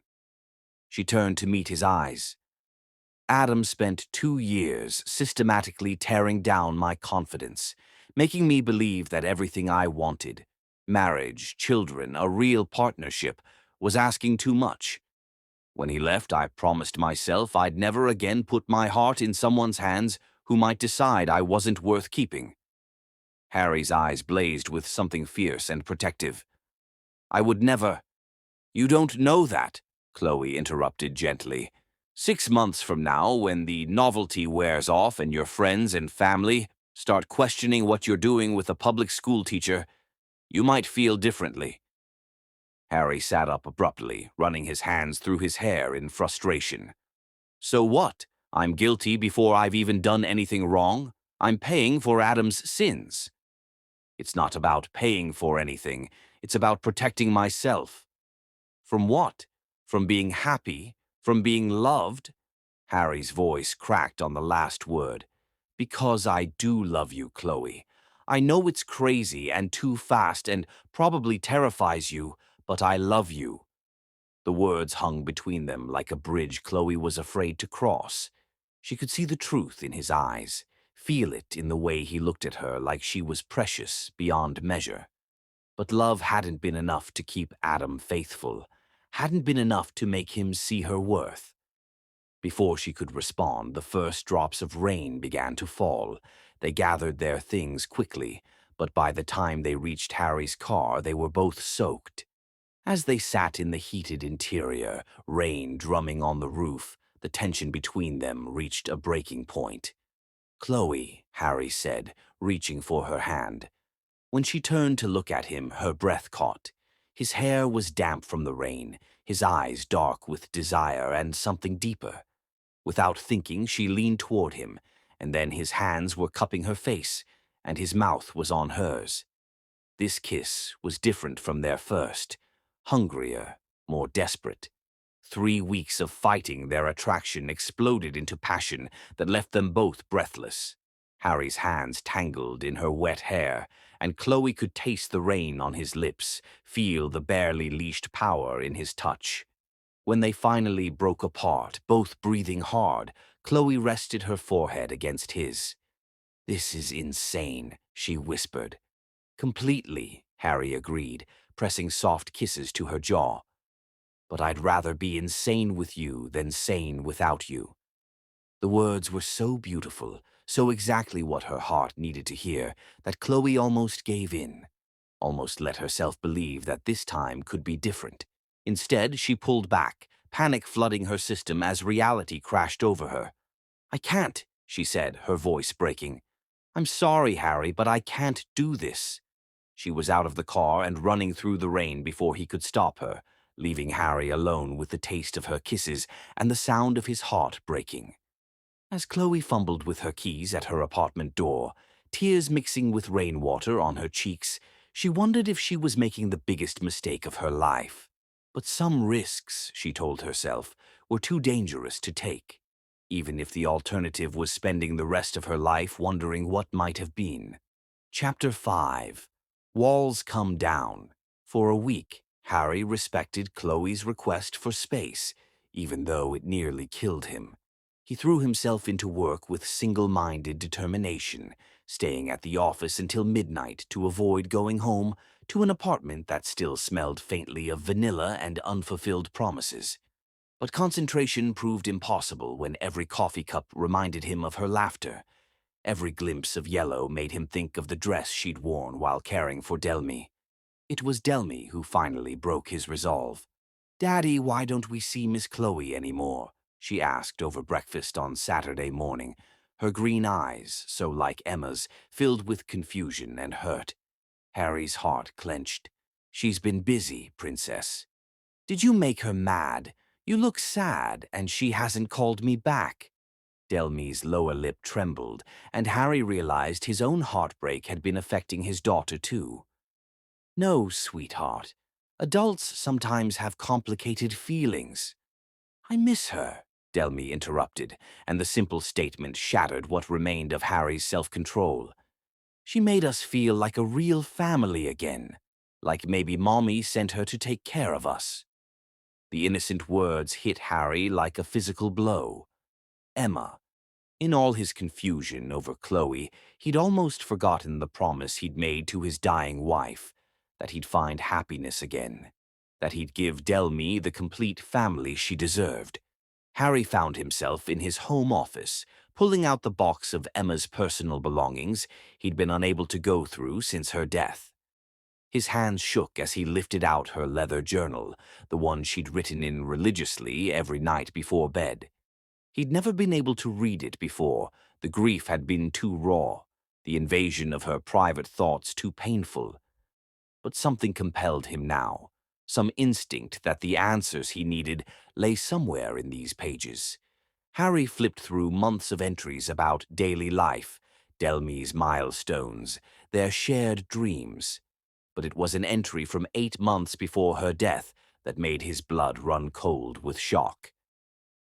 She turned to meet his eyes. "Adam spent 2 years systematically tearing down my confidence, making me believe that everything I wanted, marriage, children, a real partnership, was asking too much. When he left, I promised myself I'd never again put my heart in someone's hands who might decide I wasn't worth keeping." Harry's eyes blazed with something fierce and protective. "I would never—" "You don't know that," Chloe interrupted gently. "6 months from now, when the novelty wears off and your friends and family start questioning what you're doing with a public school teacher, you might feel differently." Harry sat up abruptly, running his hands through his hair in frustration. "So what? I'm guilty before I've even done anything wrong? I'm paying for Adam's sins." "It's not about paying for anything. It's about protecting myself." "From what? From being happy? From being loved?" Harry's voice cracked on the last word. "Because I do love you, Chloe. I know it's crazy and too fast and probably terrifies you, but I love you." The words hung between them like a bridge Chloe was afraid to cross. She could see the truth in his eyes, feel it in the way he looked at her like she was precious beyond measure. But love hadn't been enough to keep Adam faithful, hadn't been enough to make him see her worth. Before she could respond, the first drops of rain began to fall. They gathered their things quickly, but by the time they reached Harry's car, they were both soaked. As they sat in the heated interior, rain drumming on the roof, the tension between them reached a breaking point. "Chloe," Harry said, reaching for her hand. When she turned to look at him, her breath caught. His hair was damp from the rain, his eyes dark with desire and something deeper. Without thinking, she leaned toward him, and then his hands were cupping her face, and his mouth was on hers. This kiss was different from their first, hungrier, more desperate. 3 weeks of fighting their attraction exploded into passion that left them both breathless. Harry's hands tangled in her wet hair, and Chloe could taste the rain on his lips, feel the barely leashed power in his touch. When they finally broke apart, both breathing hard, Chloe rested her forehead against his. "This is insane," she whispered. "Completely," Harry agreed, pressing soft kisses to her jaw. "But I'd rather be insane with you than sane without you." The words were so beautiful, so exactly what her heart needed to hear, that Chloe almost gave in, almost let herself believe that this time could be different. Instead, she pulled back, panic flooding her system as reality crashed over her. "I can't," she said, her voice breaking. "I'm sorry, Harry, but I can't do this." She was out of the car and running through the rain before he could stop her, leaving Harry alone with the taste of her kisses and the sound of his heart breaking. As Chloe fumbled with her keys at her apartment door, tears mixing with rainwater on her cheeks, She wondered if she was making the biggest mistake of her life. But some risks, she told herself, were too dangerous to take, even if the alternative was spending the rest of her life wondering what might have been. Chapter 5. Walls Come Down. For a week, Harry respected Chloe's request for space, even though it nearly killed him. He threw himself into work with single-minded determination, staying at the office until midnight to avoid going home to an apartment that still smelled faintly of vanilla and unfulfilled promises. But concentration proved impossible when every coffee cup reminded him of her laughter. Every glimpse of yellow made him think of the dress she'd worn while caring for Delmy. It was Delmy who finally broke his resolve. "Daddy, why don't we see Miss Chloe anymore?" she asked over breakfast on Saturday morning, her green eyes, so like Emma's, filled with confusion and hurt. Harry's heart clenched. "She's been busy, Princess." "Did you make her mad? You look sad, and she hasn't called me back." Delmy's lower lip trembled, and Harry realized his own heartbreak had been affecting his daughter too. "No, sweetheart. Adults sometimes have complicated feelings." "I miss her," Delmy interrupted, and the simple statement shattered what remained of Harry's self-control. "She made us feel like a real family again, like maybe Mommy sent her to take care of us." The innocent words hit Harry like a physical blow. Emma. In all his confusion over Chloe, he'd almost forgotten the promise he'd made to his dying wife, that he'd find happiness again, that he'd give Delmy the complete family she deserved. Harry found himself in his home office, pulling out the box of Emma's personal belongings he'd been unable to go through since her death. His hands shook as he lifted out her leather journal, the one she'd written in religiously every night before bed. He'd never been able to read it before. The grief had been too raw, the invasion of her private thoughts too painful. But something compelled him now, some instinct that the answers he needed lay somewhere in these pages. Harry flipped through months of entries about daily life, Delmy's milestones, their shared dreams. But it was an entry from 8 months before her death that made his blood run cold with shock.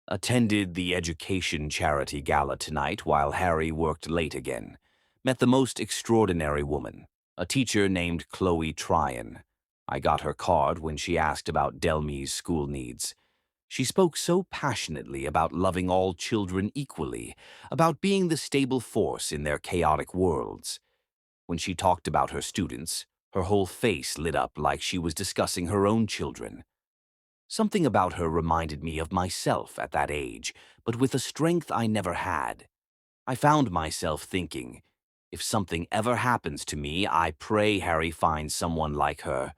Attended the education charity gala tonight while Harry worked late again. Met the most extraordinary woman, a teacher named Chloe Tryon. I got her card when she asked about Delmy's school needs. She spoke so passionately about loving all children equally, about being the stable force in their chaotic worlds. When she talked about her students, her whole face lit up like she was discussing her own children. Something about her reminded me of myself at that age, but with a strength I never had. I found myself thinking, if something ever happens to me, I pray Harry finds someone like her,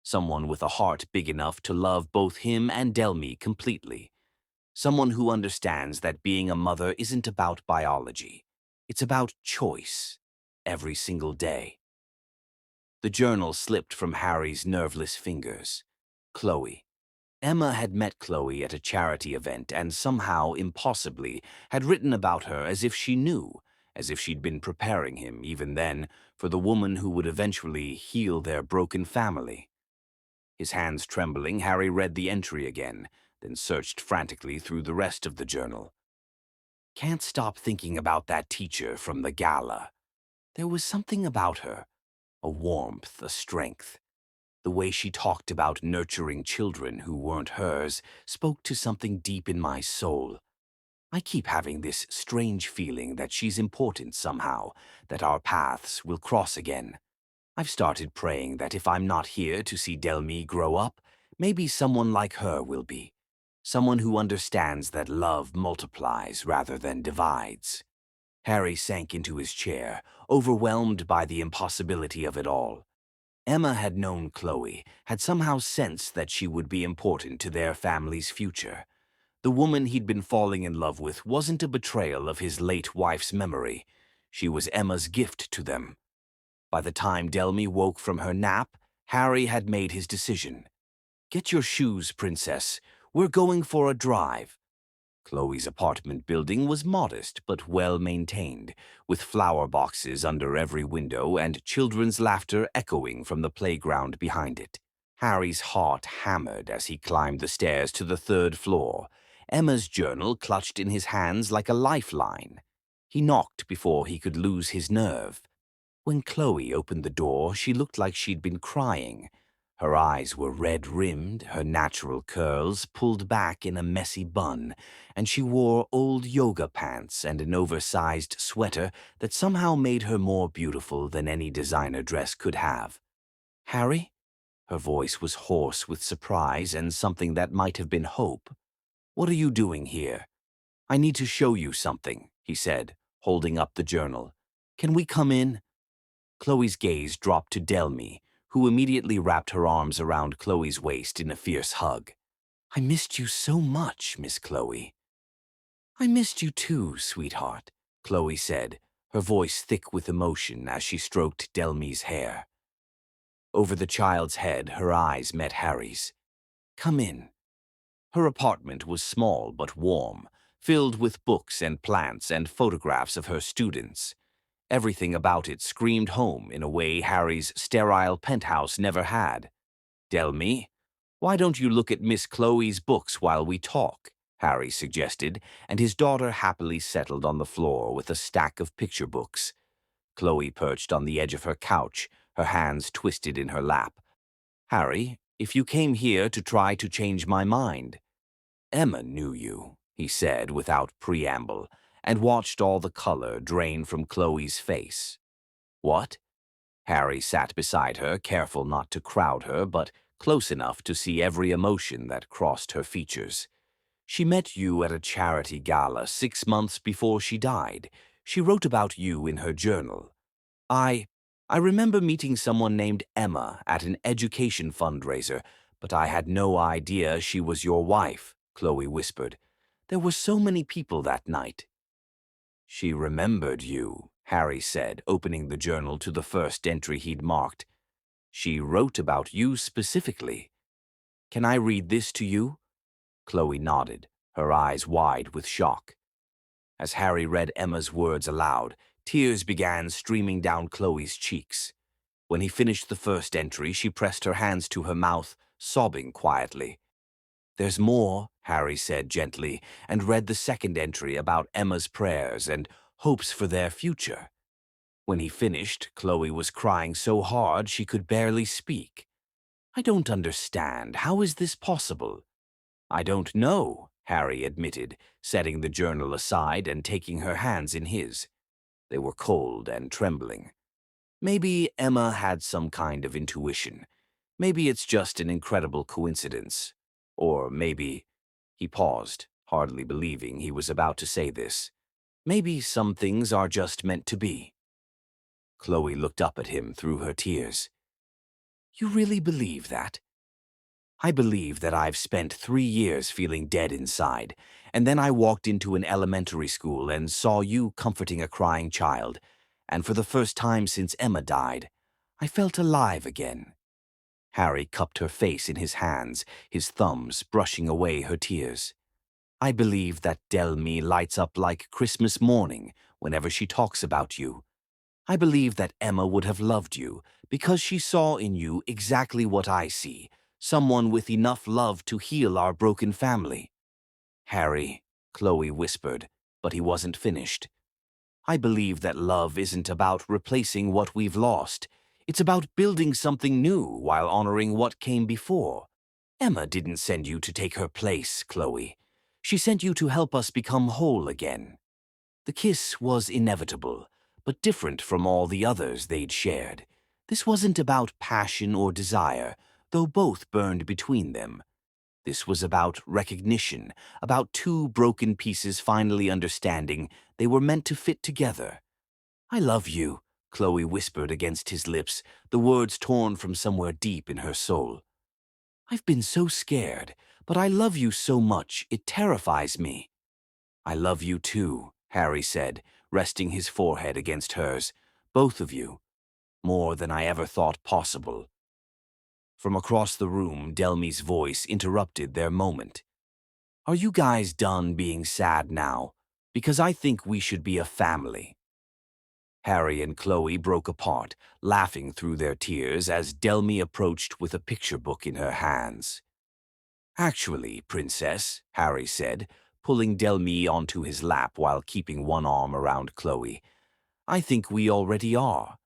someone with a heart big enough to love both him and Delmy completely, someone who understands that being a mother isn't about biology. It's about choice, every single day. The journal slipped from Harry's nerveless fingers. Chloe. Emma had met Chloe at a charity event and somehow, impossibly, had written about her as if she knew, as if she'd been preparing him, even then, for the woman who would eventually heal their broken family. His hands trembling, Harry read the entry again, then searched frantically through the rest of the journal. Can't stop thinking about that teacher from the gala. There was something about her, a warmth, a strength. The way she talked about nurturing children who weren't hers spoke to something deep in my soul. I keep having this strange feeling that she's important somehow, that our paths will cross again. I've started praying that if I'm not here to see Delmy grow up, maybe someone like her will be. Someone who understands that love multiplies rather than divides. Harry sank into his chair, overwhelmed by the impossibility of it all. Emma had known Chloe, had somehow sensed that she would be important to their family's future. The woman he'd been falling in love with wasn't a betrayal of his late wife's memory. She was Emma's gift to them. By the time Delmy woke from her nap, Harry had made his decision. "Get your shoes, Princess. We're going for a drive." Chloe's apartment building was modest but well maintained, with flower boxes under every window and children's laughter echoing from the playground behind it. Harry's heart hammered as he climbed the stairs to the third floor, Emma's journal clutched in his hands like a lifeline. He knocked before he could lose his nerve. When Chloe opened the door, she looked like she'd been crying. Her eyes were red-rimmed, her natural curls pulled back in a messy bun, and she wore old yoga pants and an oversized sweater that somehow made her more beautiful than any designer dress could have. "Harry?" Her voice was hoarse with surprise and something that might have been hope. "What are you doing here?" "I need to show you something," he said, holding up the journal. "Can we come in?" Chloe's gaze dropped to Delmy, who immediately wrapped her arms around Chloe's waist in a fierce hug. "I missed you so much, Miss Chloe." "I missed you too, sweetheart," Chloe said, her voice thick with emotion as she stroked Delmy's hair. Over the child's head, her eyes met Harry's. "Come in." Her apartment was small but warm, filled with books and plants and photographs of her students. Everything about it screamed home in a way Harry's sterile penthouse never had. "Delmy, why don't you look at Miss Chloe's books while we talk?" Harry suggested, and his daughter happily settled on the floor with a stack of picture books. Chloe perched on the edge of her couch, her hands twisted in her lap. "Harry, if you came here to try to change my mind—" "Emma knew you," he said without preamble, and watched all the color drain from Chloe's face. "What?" Harry sat beside her, careful not to crowd her, but close enough to see every emotion that crossed her features. "She met you at a charity gala 6 months before she died. She wrote about you in her journal. I remember meeting someone named Emma at an education fundraiser, but I had no idea she was your wife," Chloe whispered. "There were so many people that night." "She remembered you," Harry said, opening the journal to the first entry he'd marked. "She wrote about you specifically. Can I read this to you?" Chloe nodded, her eyes wide with shock. As Harry read Emma's words aloud, tears began streaming down Chloe's cheeks. When he finished the first entry, she pressed her hands to her mouth, sobbing quietly. "There's more," Harry said gently, and read the second entry about Emma's prayers and hopes for their future. When he finished, Chloe was crying so hard she could barely speak. "I don't understand. How is this possible?" "I don't know," Harry admitted, setting the journal aside and taking her hands in his. They were cold and trembling. "Maybe Emma had some kind of intuition. Maybe it's just an incredible coincidence. Or maybe—" He paused, hardly believing he was about to say this. "Maybe some things are just meant to be." Chloe looked up at him through her tears. "You really believe that?" "I believe that I've spent 3 years feeling dead inside, and then I walked into an elementary school and saw you comforting a crying child, and for the first time since Emma died, I felt alive again." Harry cupped her face in his hands, his thumbs brushing away her tears. "I believe that Delmy lights up like Christmas morning whenever she talks about you. I believe that Emma would have loved you because she saw in you exactly what I see, someone with enough love to heal our broken family." "Harry," Chloe whispered, but he wasn't finished. "I believe that love isn't about replacing what we've lost. It's about building something new while honoring what came before. Emma didn't send you to take her place, Chloe. She sent you to help us become whole again." The kiss was inevitable, but different from all the others they'd shared. This wasn't about passion or desire, though both burned between them. This was about recognition, about two broken pieces finally understanding they were meant to fit together. "I love you," Chloe whispered against his lips, the words torn from somewhere deep in her soul. "I've been so scared, but I love you so much it terrifies me." "I love you too," Harry said, resting his forehead against hers. "Both of you. More than I ever thought possible." From across the room, Delmy's voice interrupted their moment. Are you guys done being sad now? Because I think we should be a family. Harry and Chloe broke apart, laughing through their tears as Delmy approached with a picture book in her hands. Actually, Princess, Harry said, pulling Delmy onto his lap while keeping one arm around Chloe, I think we already are.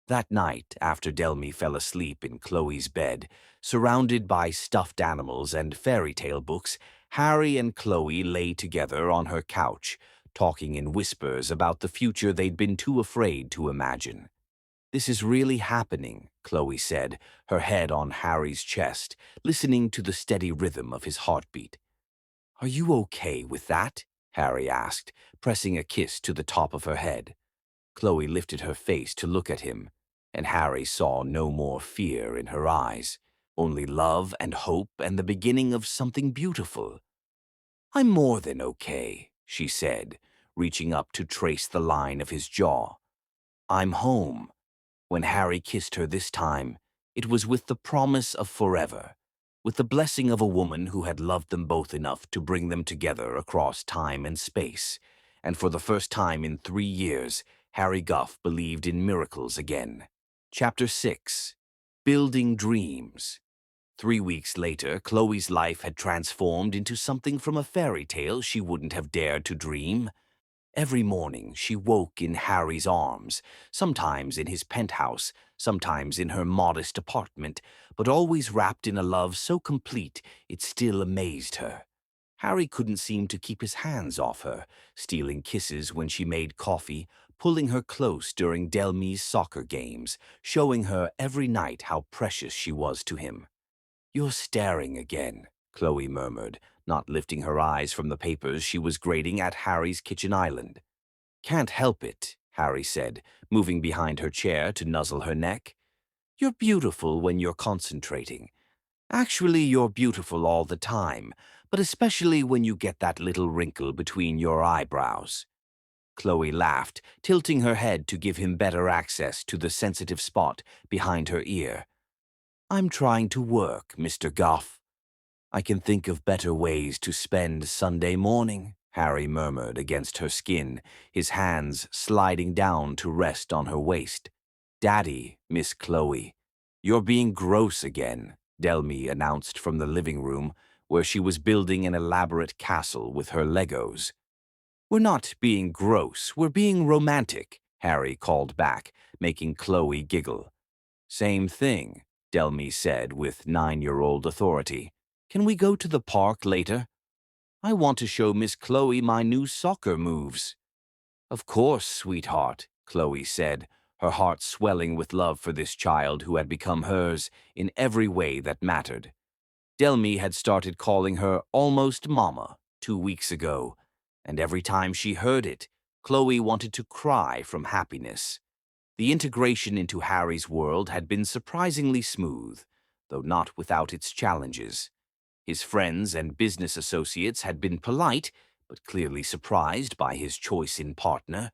That night, after Delmy fell asleep in Chloe's bed, surrounded by stuffed animals and fairy tale books, Harry and Chloe lay together on her couch, talking in whispers about the future they'd been too afraid to imagine. This is really happening, Chloe said, her head on Harry's chest, listening to the steady rhythm of his heartbeat. Are you okay with that? Harry asked, pressing a kiss to the top of her head. Chloe lifted her face to look at him, and Harry saw no more fear in her eyes, only love and hope and the beginning of something beautiful. I'm more than okay, she said, reaching up to trace the line of his jaw. I'm home. When Harry kissed her this time, it was with the promise of forever, with the blessing of a woman who had loved them both enough to bring them together across time and space. And for the first time in 3 years, Harry Guff believed in miracles again. Chapter 6. Building Dreams. 3 weeks later, Chloe's life had transformed into something from a fairy tale she wouldn't have dared to dream. Every morning she woke in Harry's arms, sometimes in his penthouse, sometimes in her modest apartment, but always wrapped in a love so complete it still amazed her. Harry couldn't seem to keep his hands off her, stealing kisses when she made coffee, pulling her close during Delmy's soccer games, showing her every night how precious she was to him. You're staring again, Chloe murmured, not lifting her eyes from the papers she was grading at Harry's kitchen island. Can't help it, Harry said, moving behind her chair to nuzzle her neck. You're beautiful when you're concentrating. Actually, you're beautiful all the time, but especially when you get that little wrinkle between your eyebrows. Chloe laughed, tilting her head to give him better access to the sensitive spot behind her ear. I'm trying to work, Mr. Goff. I can think of better ways to spend Sunday morning, Harry murmured against her skin, his hands sliding down to rest on her waist. Daddy, Miss Chloe. You're being gross again, Delmy announced from the living room, where she was building an elaborate castle with her Legos. We're not being gross, we're being romantic, Harry called back, making Chloe giggle. Same thing, Delmy said with 9-year-old authority. Can we go to the park later? I want to show Miss Chloe my new soccer moves. Of course, sweetheart, Chloe said, her heart swelling with love for this child who had become hers in every way that mattered. Delmy had started calling her almost Mama 2 weeks ago, and every time she heard it, Chloe wanted to cry from happiness. The integration into Harry's world had been surprisingly smooth, though not without its challenges. His friends and business associates had been polite, but clearly surprised by his choice in partner.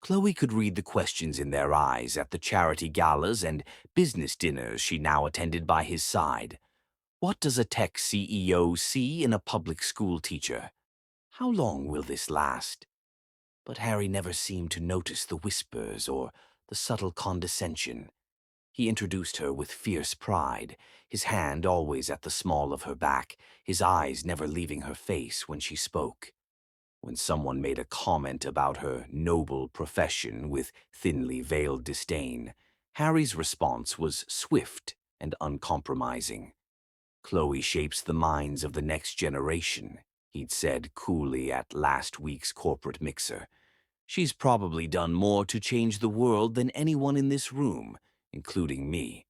Chloe could read the questions in their eyes at the charity galas and business dinners she now attended by his side. What does a tech CEO see in a public school teacher? How long will this last? But Harry never seemed to notice the whispers or the subtle condescension. He introduced her with fierce pride, his hand always at the small of her back, his eyes never leaving her face when she spoke. When someone made a comment about her noble profession with thinly veiled disdain, Harry's response was swift and uncompromising. Chloe shapes the minds of the next generation, he'd said coolly at last week's corporate mixer. She's probably done more to change the world than anyone in this room, including me.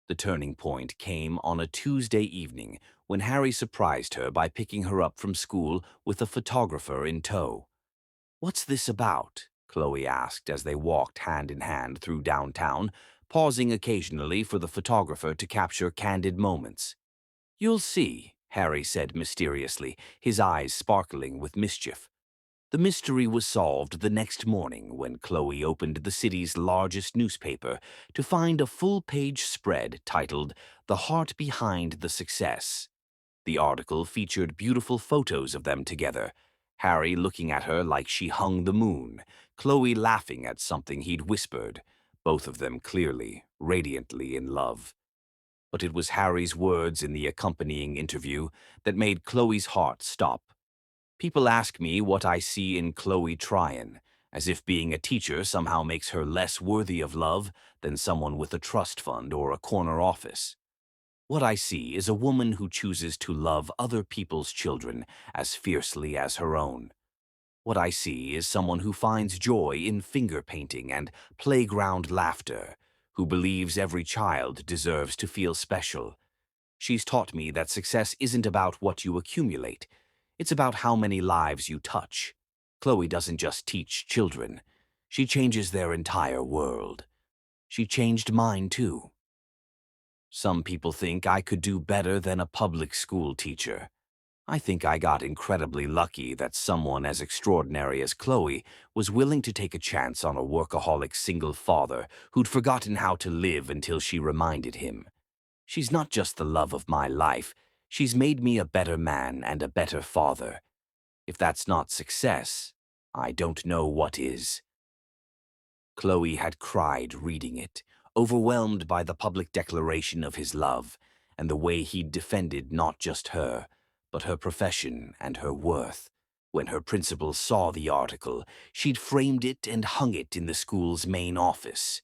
The turning point came on a Tuesday evening when Harry surprised her by picking her up from school with a photographer in tow. What's this about? Chloe asked as they walked hand in hand through downtown, pausing occasionally for the photographer to capture candid moments. You'll see, Harry said mysteriously, his eyes sparkling with mischief. The mystery was solved the next morning when Chloe opened the city's largest newspaper to find a full-page spread titled "The Heart Behind the Success." The article featured beautiful photos of them together, Harry looking at her like she hung the moon, Chloe laughing at something he'd whispered, both of them clearly, radiantly in love. But it was Harry's words in the accompanying interview that made Chloe's heart stop. People ask me what I see in Chloe Tryon, as if being a teacher somehow makes her less worthy of love than someone with a trust fund or a corner office. What I see is a woman who chooses to love other people's children as fiercely as her own. What I see is someone who finds joy in finger painting and playground laughter, who believes every child deserves to feel special. She's taught me that success isn't about what you accumulate, it's about how many lives you touch. Chloe doesn't just teach children, she changes their entire world. She changed mine too. Some people think I could do better than a public school teacher. I think I got incredibly lucky that someone as extraordinary as Chloe was willing to take a chance on a workaholic single father who'd forgotten how to live until she reminded him. She's not just the love of my life, she's made me a better man and a better father. If that's not success, I don't know what is. Chloe had cried reading it, overwhelmed by the public declaration of his love and the way he'd defended not just her, but her profession and her worth. When her principal saw the article, she'd framed it and hung it in the school's main office.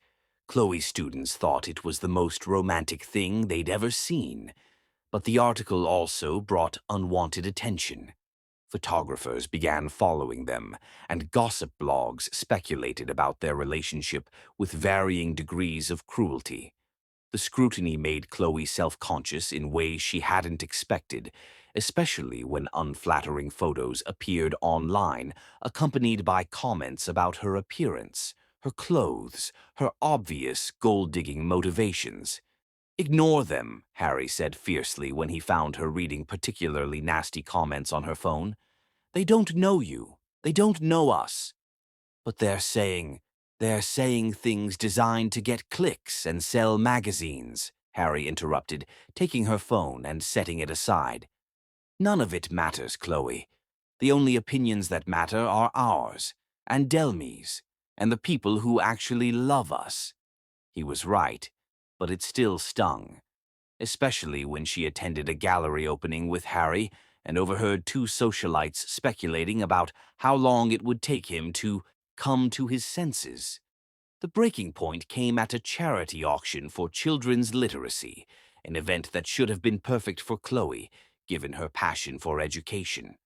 Chloe's students thought it was the most romantic thing they'd ever seen, but the article also brought unwanted attention. Photographers began following them, and gossip blogs speculated about their relationship with varying degrees of cruelty. The scrutiny made Chloe self-conscious in ways she hadn't expected, especially when unflattering photos appeared online, accompanied by comments about her appearance, her clothes, her obvious gold-digging motivations. "Ignore them," Harry said fiercely when he found her reading particularly nasty comments on her phone. "They don't know you. They don't know us." "But they're saying things designed to get clicks and sell magazines," Harry interrupted, taking her phone and setting it aside. "None of it matters, Chloe. The only opinions that matter are ours, and Delmi's, and the people who actually love us." He was right, but it still stung, especially when she attended a gallery opening with Harry and overheard two socialites speculating about how long it would take him to come to his senses. The breaking point came at a charity auction for children's literacy, an event that should have been perfect for Chloe, given her passion for education.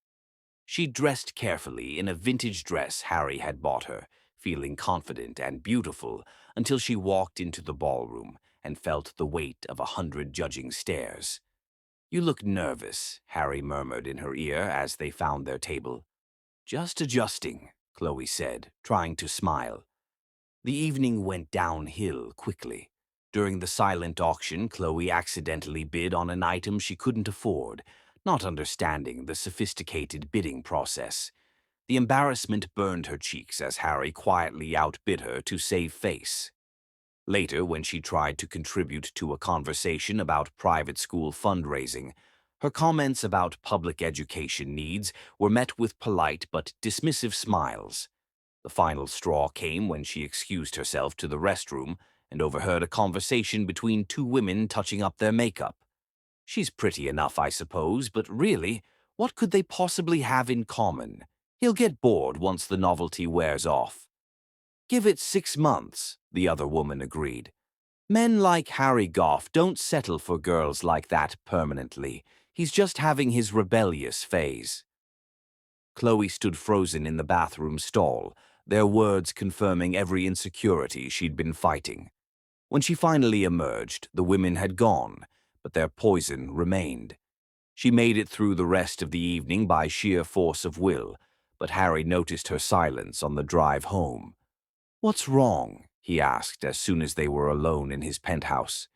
She dressed carefully in a vintage dress Harry had bought her, feeling confident and beautiful until she walked into the ballroom and felt the weight of 100 judging stares. "You look nervous," Harry murmured in her ear as they found their table. "Just adjusting," Chloe said, trying to smile. The evening went downhill quickly. During the silent auction, Chloe accidentally bid on an item she couldn't afford, not understanding the sophisticated bidding process. The embarrassment burned her cheeks as Harry quietly outbid her to save face. Later, when she tried to contribute to a conversation about private school fundraising, her comments about public education needs were met with polite but dismissive smiles. The final straw came when she excused herself to the restroom and overheard a conversation between two women touching up their makeup. "She's pretty enough, I suppose, but really, what could they possibly have in common? He'll get bored once the novelty wears off." "Give it 6 months," the other woman agreed. "Men like Harry Goff don't settle for girls like that permanently. He's just having his rebellious phase." Chloe stood frozen in the bathroom stall, their words confirming every insecurity she'd been fighting. When she finally emerged, the women had gone, but their poison remained. She made it through the rest of the evening by sheer force of will, but Harry noticed her silence on the drive home. "What's wrong?" he asked as soon as they were alone in his penthouse.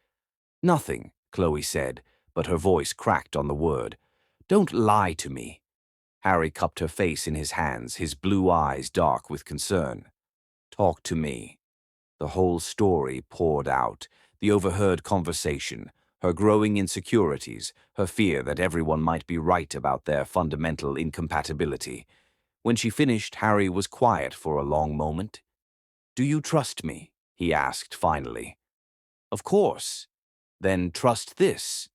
"Nothing," Chloe said, but her voice cracked on the word. "Don't lie to me." Harry cupped her face in his hands, his blue eyes dark with concern. "Talk to me." The whole story poured out, the overheard conversation, her growing insecurities, her fear that everyone might be right about their fundamental incompatibility. When she finished, Harry was quiet for a long moment. "Do you trust me?" he asked finally. "Of course." "Then trust this."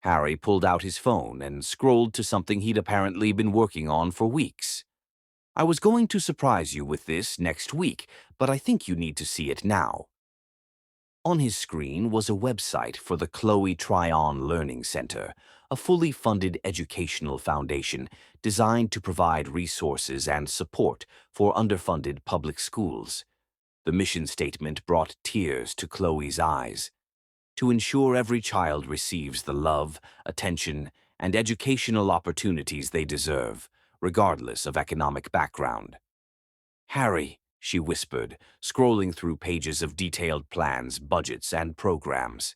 Harry pulled out his phone and scrolled to something he'd apparently been working on for weeks. "I was going to surprise you with this next week, but I think you need to see it now." On his screen was a website for the Chloe Tryon Learning Center, a fully funded educational foundation designed to provide resources and support for underfunded public schools. The mission statement brought tears to Chloe's eyes. To ensure every child receives the love, attention, and educational opportunities they deserve, regardless of economic background. "Harry," she whispered, scrolling through pages of detailed plans, budgets, and programs.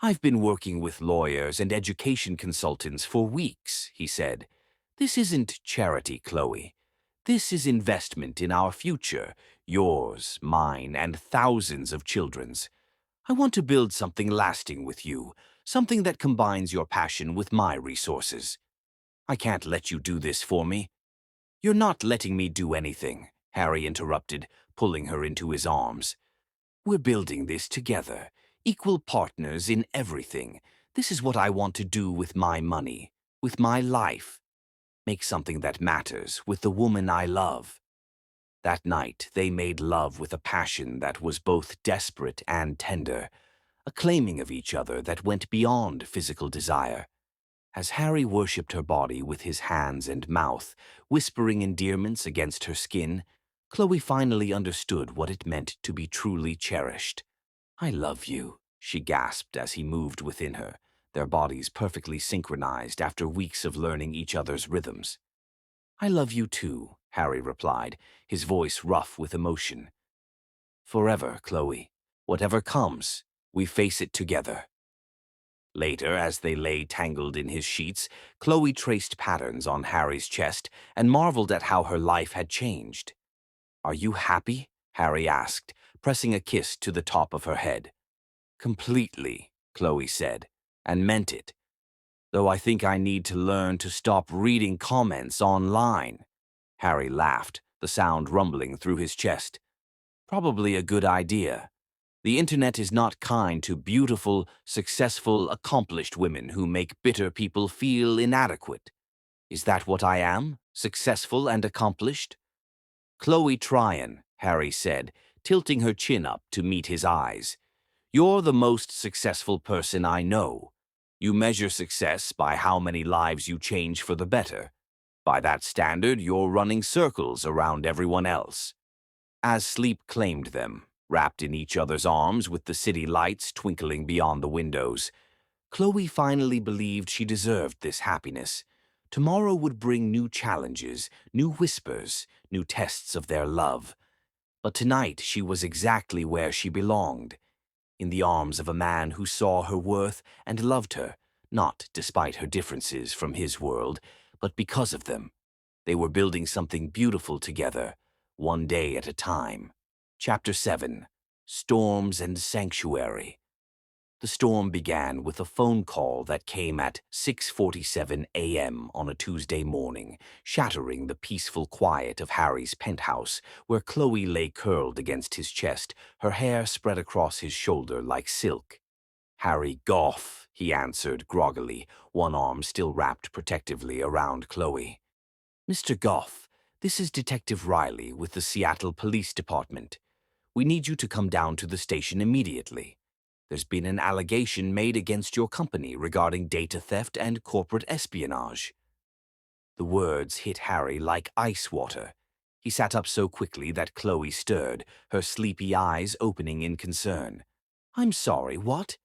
"I've been working with lawyers and education consultants for weeks," he said. "This isn't charity, Chloe. This is investment in our future, yours, mine, and thousands of children's. I want to build something lasting with you, something that combines your passion with my resources. I can't let you do this for me." "You're not letting me do anything," Harry interrupted, pulling her into his arms. "We're building this together, equal partners in everything. This is what I want to do with my money, with my life. Make something that matters with the woman I love." That night, they made love with a passion that was both desperate and tender, a claiming of each other that went beyond physical desire. As Harry worshipped her body with his hands and mouth, whispering endearments against her skin, Chloe finally understood what it meant to be truly cherished. "I love you," she gasped as he moved within her, their bodies perfectly synchronized after weeks of learning each other's rhythms. "I love you too," Harry replied, his voice rough with emotion. "Forever, Chloe. Whatever comes, we face it together." Later, as they lay tangled in his sheets, Chloe traced patterns on Harry's chest and marveled at how her life had changed. "Are you happy?" Harry asked, pressing a kiss to the top of her head. "Completely," Chloe said, and meant it. "Though I think I need to learn to stop reading comments online." Harry laughed, the sound rumbling through his chest. "Probably a good idea. The internet is not kind to beautiful, successful, accomplished women who make bitter people feel inadequate. Is that what I am? Successful and accomplished?" "Chloe Tryon," Harry said, tilting her chin up to meet his eyes. "You're the most successful person I know. You measure success by how many lives you change for the better. By that standard, you're running circles around everyone else." As sleep claimed them, wrapped in each other's arms with the city lights twinkling beyond the windows, Chloe finally believed she deserved this happiness. Tomorrow would bring new challenges, new whispers, new tests of their love. But tonight she was exactly where she belonged, in the arms of a man who saw her worth and loved her, not despite her differences from his world, but because of them. They were building something beautiful together, one day at a time. Chapter 7. Storms and Sanctuary. The storm began with a phone call that came at 6:47 a.m. on a Tuesday morning, shattering the peaceful quiet of Harry's penthouse, where Chloe lay curled against his chest, her hair spread across his shoulder like silk. "Harry Goff," he answered groggily, one arm still wrapped protectively around Chloe. "Mr. Goff, this is Detective Riley with the Seattle Police Department. We need you to come down to the station immediately. There's been an allegation made against your company regarding data theft and corporate espionage." The words hit Harry like ice water. He sat up so quickly that Chloe stirred, her sleepy eyes opening in concern. "I'm sorry, what?"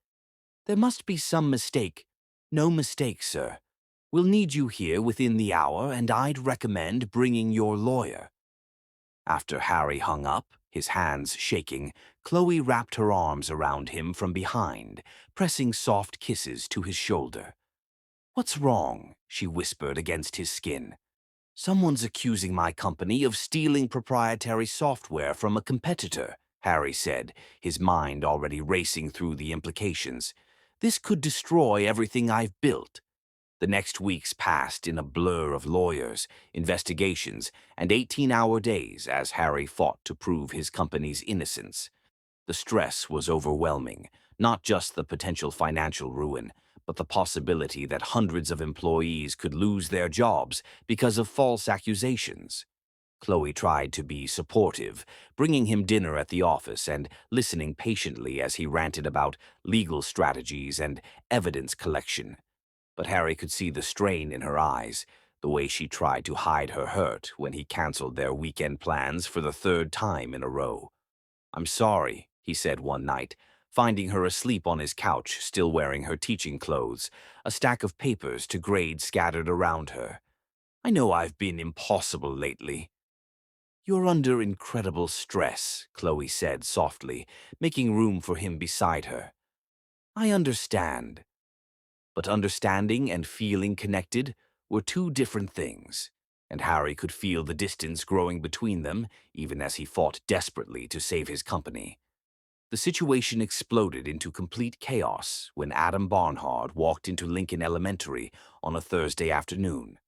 "There must be some mistake." "No mistake, sir. We'll need you here within the hour, and I'd recommend bringing your lawyer." After Harry hung up, his hands shaking, Chloe wrapped her arms around him from behind, pressing soft kisses to his shoulder. "What's wrong?" she whispered against his skin. "Someone's accusing my company of stealing proprietary software from a competitor," Harry said, his mind already racing through the implications. This could destroy everything I've built. The next weeks passed in a blur of lawyers, investigations, and 18-hour days as Harry fought to prove his company's innocence. The stress was overwhelming, not just the potential financial ruin, but the possibility that hundreds of employees could lose their jobs because of false accusations. Chloe tried to be supportive, bringing him dinner at the office and listening patiently as he ranted about legal strategies and evidence collection. But Harry could see the strain in her eyes, the way she tried to hide her hurt when he canceled their weekend plans for the third time in a row. "I'm sorry," he said one night, finding her asleep on his couch, still wearing her teaching clothes, a stack of papers to grade scattered around her. "I know I've been impossible lately." "You're under incredible stress," Chloe said softly, making room for him beside her. "I understand." But understanding and feeling connected were two different things, and Harry could feel the distance growing between them even as he fought desperately to save his company. The situation exploded into complete chaos when Adam Barnhart walked into Lincoln Elementary on a Thursday afternoon.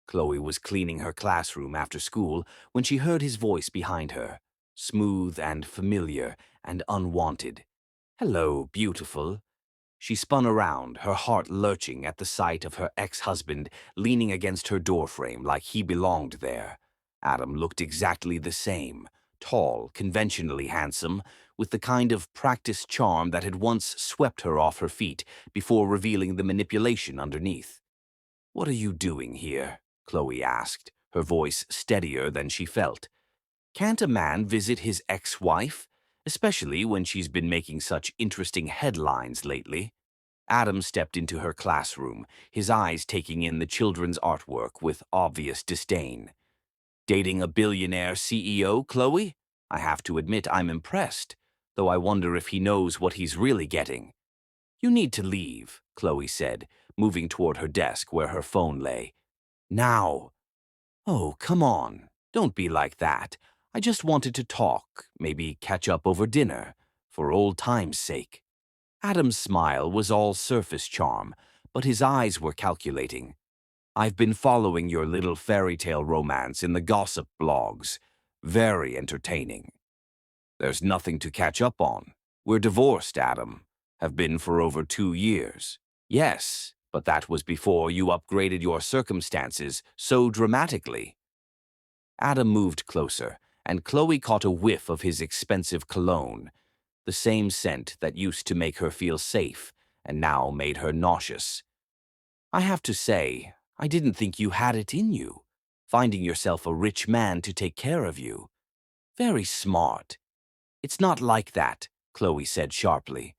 Chloe was cleaning her classroom after school when she heard his voice behind her, smooth and familiar and unwanted. "Hello, beautiful." She spun around, her heart lurching at the sight of her ex-husband leaning against her doorframe like he belonged there. Adam looked exactly the same, tall, conventionally handsome, with the kind of practiced charm that had once swept her off her feet before revealing the manipulation underneath. "What are you doing here?" Chloe asked, her voice steadier than she felt. "Can't a man visit his ex-wife, especially when she's been making such interesting headlines lately?" Adam stepped into her classroom, his eyes taking in the children's artwork with obvious disdain. "Dating a billionaire CEO, Chloe? I have to admit I'm impressed, though I wonder if he knows what he's really getting." "You need to leave," Chloe said, moving toward her desk where her phone lay. "Now." "Oh, come on. Don't be like that. I just wanted to talk, maybe catch up over dinner, for old time's sake." Adam's smile was all surface charm, but his eyes were calculating. "I've been following your little fairy tale romance in the gossip blogs. Very entertaining." "There's nothing to catch up on. We're divorced, Adam. Have been for over 2 years." "Yes, but that was before you upgraded your circumstances so dramatically." Adam moved closer, and Chloe caught a whiff of his expensive cologne, the same scent that used to make her feel safe and now made her nauseous. "I have to say, I didn't think you had it in you, finding yourself a rich man to take care of you. Very smart." "It's not like that," Chloe said sharply.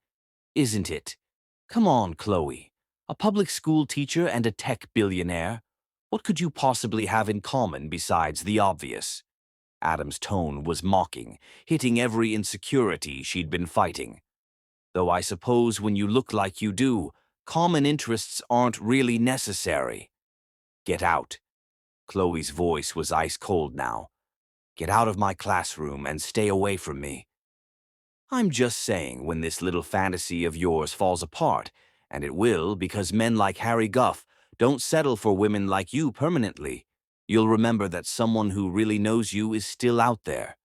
"Isn't it? Come on, Chloe. A public school teacher and a tech billionaire. What could you possibly have in common besides the obvious?" Adam's tone was mocking, hitting every insecurity she'd been fighting. "Though I suppose when you look like you do, common interests aren't really necessary." "Get out." Chloe's voice was ice cold now. "Get out of my classroom and stay away from me." "I'm just saying when this little fantasy of yours falls apart, and it will because men like Harry Guff don't settle for women like you permanently, you'll remember that someone who really knows you is still out there."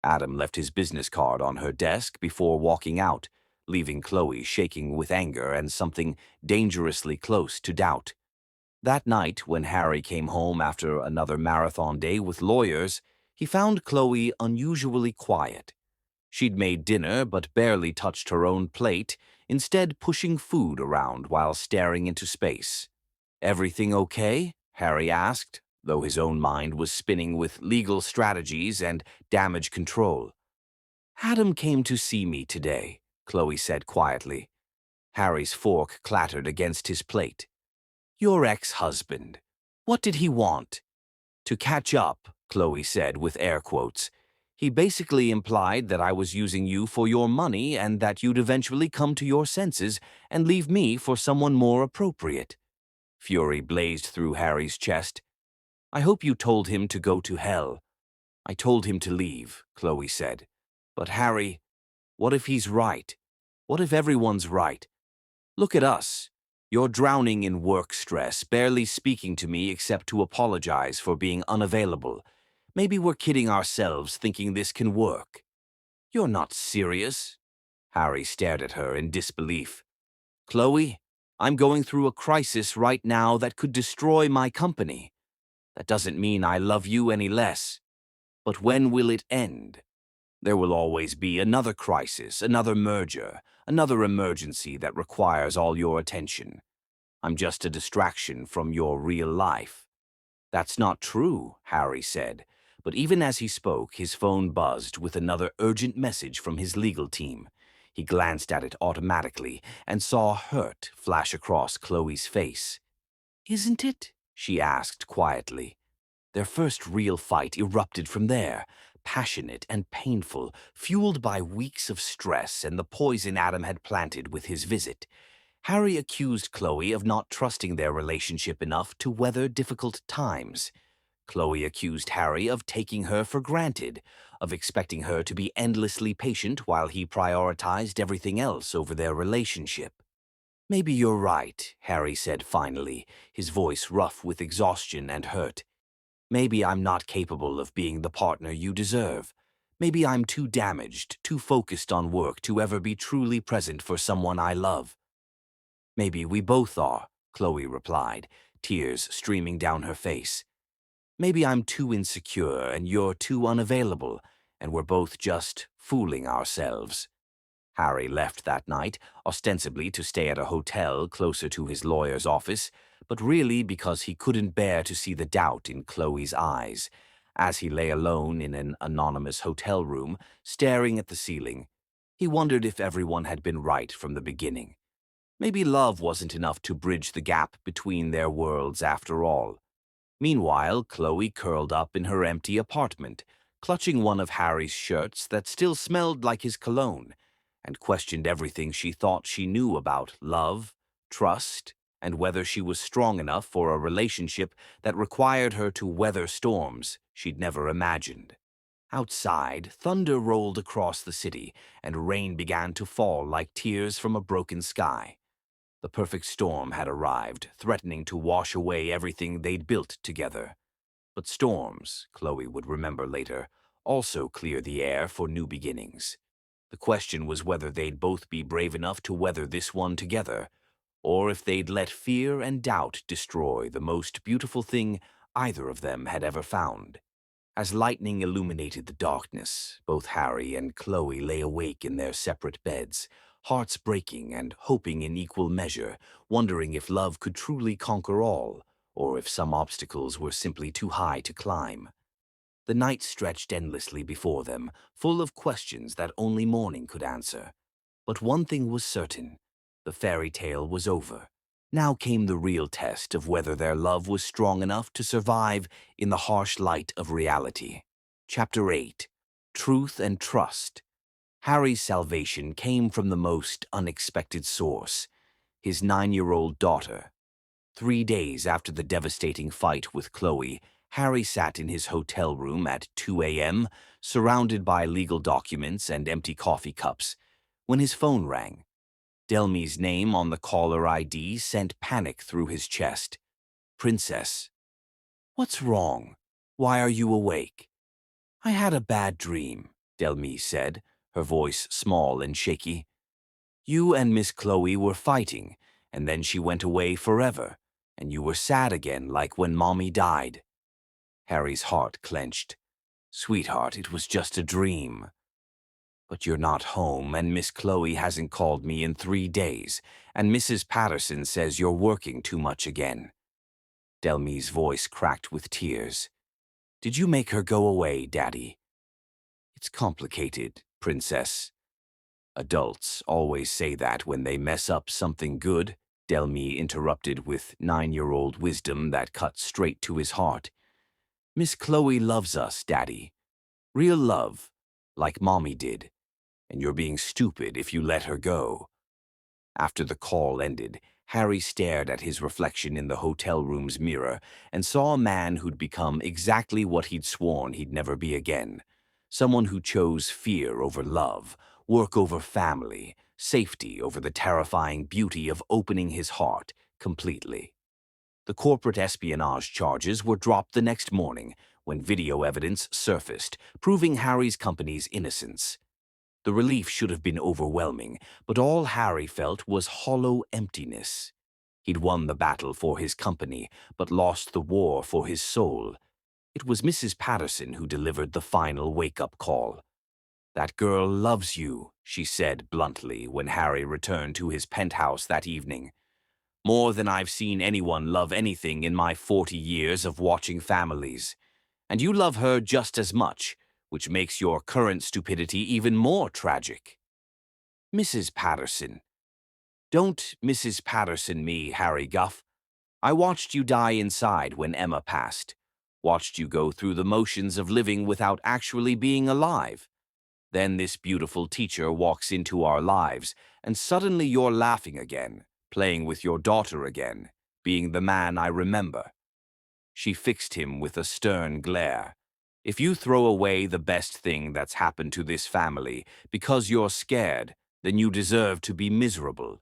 Adam left his business card on her desk before walking out, leaving Chloe shaking with anger and something dangerously close to doubt. That night, when Harry came home after another marathon day with lawyers, he found Chloe unusually quiet. She'd made dinner but barely touched her own plate, instead pushing food around while staring into space. "Everything okay?" Harry asked, though his own mind was spinning with legal strategies and damage control. "Adam came to see me today," Chloe said quietly. Harry's fork clattered against his plate. "Your ex-husband. What did he want?" "To catch up," Chloe said with air quotes. "He basically implied that I was using you for your money and that you'd eventually come to your senses and leave me for someone more appropriate." Fury blazed through Harry's chest. "I hope you told him to go to hell." "I told him to leave," Chloe said. "But Harry, what if he's right? What if everyone's right? Look at us. You're drowning in work stress, barely speaking to me except to apologize for being unavailable. Maybe we're kidding ourselves thinking this can work. You're not serious. Harry stared at her in disbelief. Chloe, I'm going through a crisis right now that could destroy my company. That doesn't mean I love you any less. But when will it end? There will always be another crisis, another merger, another emergency that requires all your attention. I'm just a distraction from your real life. That's not true, Harry said, but even as he spoke, his phone buzzed with another urgent message from his legal team. He glanced at it automatically and saw hurt flash across Chloe's face. Isn't it? She asked quietly. Their first real fight erupted from there, passionate and painful, fueled by weeks of stress and the poison Adam had planted with his visit. Harry accused Chloe of not trusting their relationship enough to weather difficult times. Chloe accused Harry of taking her for granted, of expecting her to be endlessly patient while he prioritized everything else over their relationship. Maybe you're right, Harry said finally, his voice rough with exhaustion and hurt. Maybe I'm not capable of being the partner you deserve. Maybe I'm too damaged, too focused on work to ever be truly present for someone I love. Maybe we both are, Chloe replied, tears streaming down her face. Maybe I'm too insecure and you're too unavailable, and we're both just fooling ourselves. Harry left that night, ostensibly to stay at a hotel closer to his lawyer's office, but really because he couldn't bear to see the doubt in Chloe's eyes. As he lay alone in an anonymous hotel room, staring at the ceiling, he wondered if everyone had been right from the beginning. Maybe love wasn't enough to bridge the gap between their worlds after all. Meanwhile, Chloe curled up in her empty apartment, clutching one of Harry's shirts that still smelled like his cologne, and questioned everything she thought she knew about love, trust, and whether she was strong enough for a relationship that required her to weather storms she'd never imagined. Outside, thunder rolled across the city, and rain began to fall like tears from a broken sky. The perfect storm had arrived, threatening to wash away everything they'd built together. But storms, Chloe would remember later, also clear the air for new beginnings. The question was whether they'd both be brave enough to weather this one together, or if they'd let fear and doubt destroy the most beautiful thing either of them had ever found. As lightning illuminated the darkness, both Harry and Chloe lay awake in their separate beds, hearts breaking and hoping in equal measure, wondering if love could truly conquer all, or if some obstacles were simply too high to climb. The night stretched endlessly before them, full of questions that only morning could answer. But one thing was certain: the fairy tale was over. Now came the real test of whether their love was strong enough to survive in the harsh light of reality. Chapter 8. Truth and Trust. Harry's salvation came from the most unexpected source: his 9-year-old daughter. 3 days after the devastating fight with Chloe, Harry sat in his hotel room at 2 a.m., surrounded by legal documents and empty coffee cups, when his phone rang. Delmy's name on the caller ID sent panic through his chest. Princess. What's wrong? Why are you awake? I had a bad dream, Delmy said, her voice small and shaky. You and Miss Chloe were fighting, and then she went away forever, and you were sad again like when Mommy died. Harry's heart clenched. Sweetheart, it was just a dream. But you're not home, and Miss Chloe hasn't called me in 3 days, and Mrs. Patterson says you're working too much again. Delmy's voice cracked with tears. Did you make her go away, Daddy? It's complicated, Princess. Adults always say that when they mess up something good, Delmy interrupted with 9-year-old wisdom that cut straight to his heart. Miss Chloe loves us, Daddy. Real love, like Mommy did. And you're being stupid if you let her go. After the call ended, Harry stared at his reflection in the hotel room's mirror and saw a man who'd become exactly what he'd sworn he'd never be again. Someone who chose fear over love, work over family, safety over the terrifying beauty of opening his heart completely. The corporate espionage charges were dropped the next morning when video evidence surfaced, proving Harry's company's innocence. The relief should have been overwhelming, but all Harry felt was hollow emptiness. He'd won the battle for his company, but lost the war for his soul. It was Mrs. Patterson who delivered the final wake-up call. "That girl loves you," she said bluntly when Harry returned to his penthouse that evening. "More than I've seen anyone love anything in my 40 years of watching families. And you love her just as much, which makes your current stupidity even more tragic." "Mrs. Patterson." "Don't Mrs. Patterson me, Harry Guff. I watched you die inside when Emma passed. Watched you go through the motions of living without actually being alive. Then this beautiful teacher walks into our lives, and suddenly you're laughing again, playing with your daughter again, being the man I remember." She fixed him with a stern glare. "If you throw away the best thing that's happened to this family because you're scared, then you deserve to be miserable."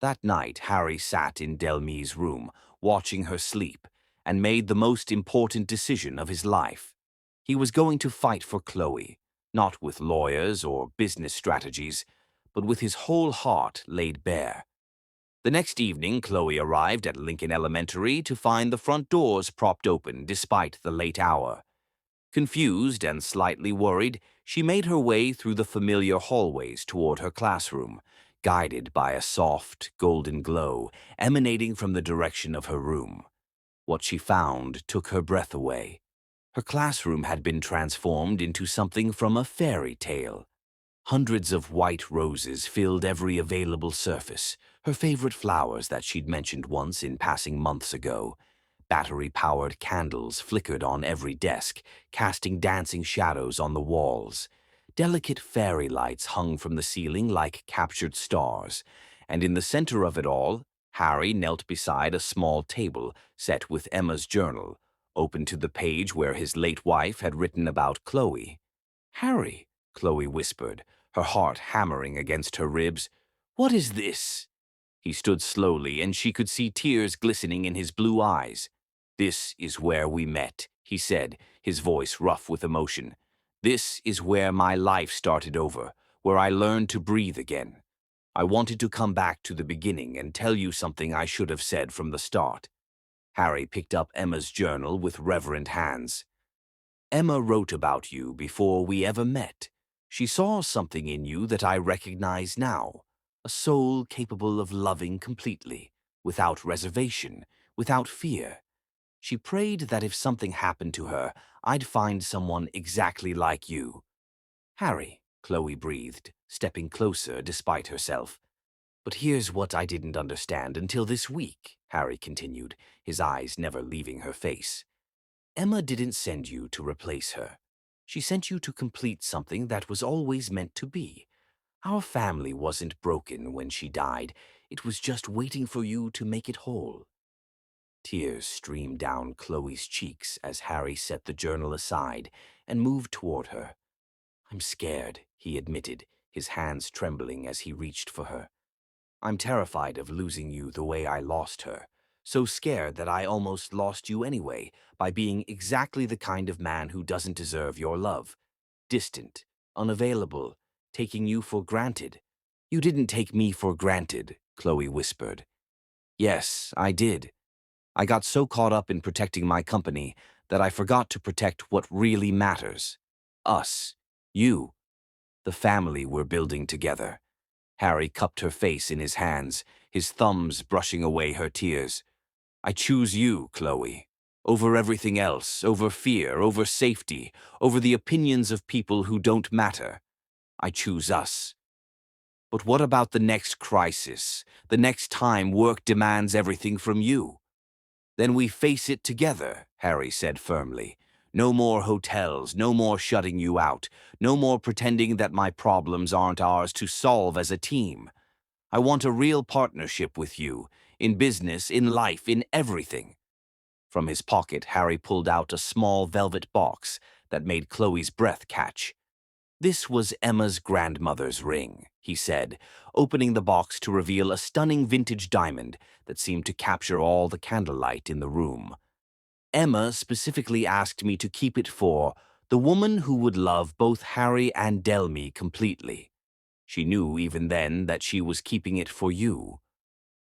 That night, Harry sat in Delme's room, watching her sleep, and made the most important decision of his life. He was going to fight for Chloe, not with lawyers or business strategies, but with his whole heart laid bare. The next evening, Chloe arrived at Lincoln Elementary to find the front doors propped open despite the late hour. Confused and slightly worried, she made her way through the familiar hallways toward her classroom, guided by a soft, golden glow emanating from the direction of her room. What she found took her breath away. Her classroom had been transformed into something from a fairy tale. Hundreds of white roses filled every available surface, her favorite flowers that she'd mentioned once in passing months ago. Battery-powered candles flickered on every desk, casting dancing shadows on the walls. Delicate fairy lights hung from the ceiling like captured stars, and in the center of it all, Harry knelt beside a small table set with Emma's journal, open to the page where his late wife had written about Chloe. "Harry," Chloe whispered, her heart hammering against her ribs, "what is this?" He stood slowly, and she could see tears glistening in his blue eyes. "This is where we met," he said, his voice rough with emotion. "This is where my life started over, where I learned to breathe again. I wanted to come back to the beginning and tell you something I should have said from the start." Harry picked up Emma's journal with reverent hands. "Emma wrote about you before we ever met. She saw something in you that I recognize now, a soul capable of loving completely, without reservation, without fear. She prayed that if something happened to her, I'd find someone exactly like you." "Harry," Chloe breathed, stepping closer despite herself. "But here's what I didn't understand until this week," Harry continued, his eyes never leaving her face. "Emma didn't send you to replace her. She sent you to complete something that was always meant to be. Our family wasn't broken when she died. It was just waiting for you to make it whole." Tears streamed down Chloe's cheeks as Harry set the journal aside and moved toward her. "I'm scared," he admitted, his hands trembling as he reached for her. "I'm terrified of losing you the way I lost her. So scared that I almost lost you anyway by being exactly the kind of man who doesn't deserve your love. Distant, unavailable, taking you for granted." "You didn't take me for granted," Chloe whispered. "Yes, I did. I got so caught up in protecting my company that I forgot to protect what really matters. Us. You. The family we're building together." Harry cupped her face in his hands, his thumbs brushing away her tears. "I choose you, Chloe. Over everything else, over fear, over safety, over the opinions of people who don't matter. I choose us." "But what about the next crisis, the next time work demands everything from you?" "Then we face it together," Harry said firmly. "No more hotels, no more shutting you out, no more pretending that my problems aren't ours to solve as a team. I want a real partnership with you, in business, in life, in everything." From his pocket, Harry pulled out a small velvet box that made Chloe's breath catch. This was Emma's grandmother's ring, he said, opening the box to reveal a stunning vintage diamond that seemed to capture all the candlelight in the room. Emma specifically asked me to keep it for the woman who would love both Harry and Delmy completely. She knew even then that she was keeping it for you.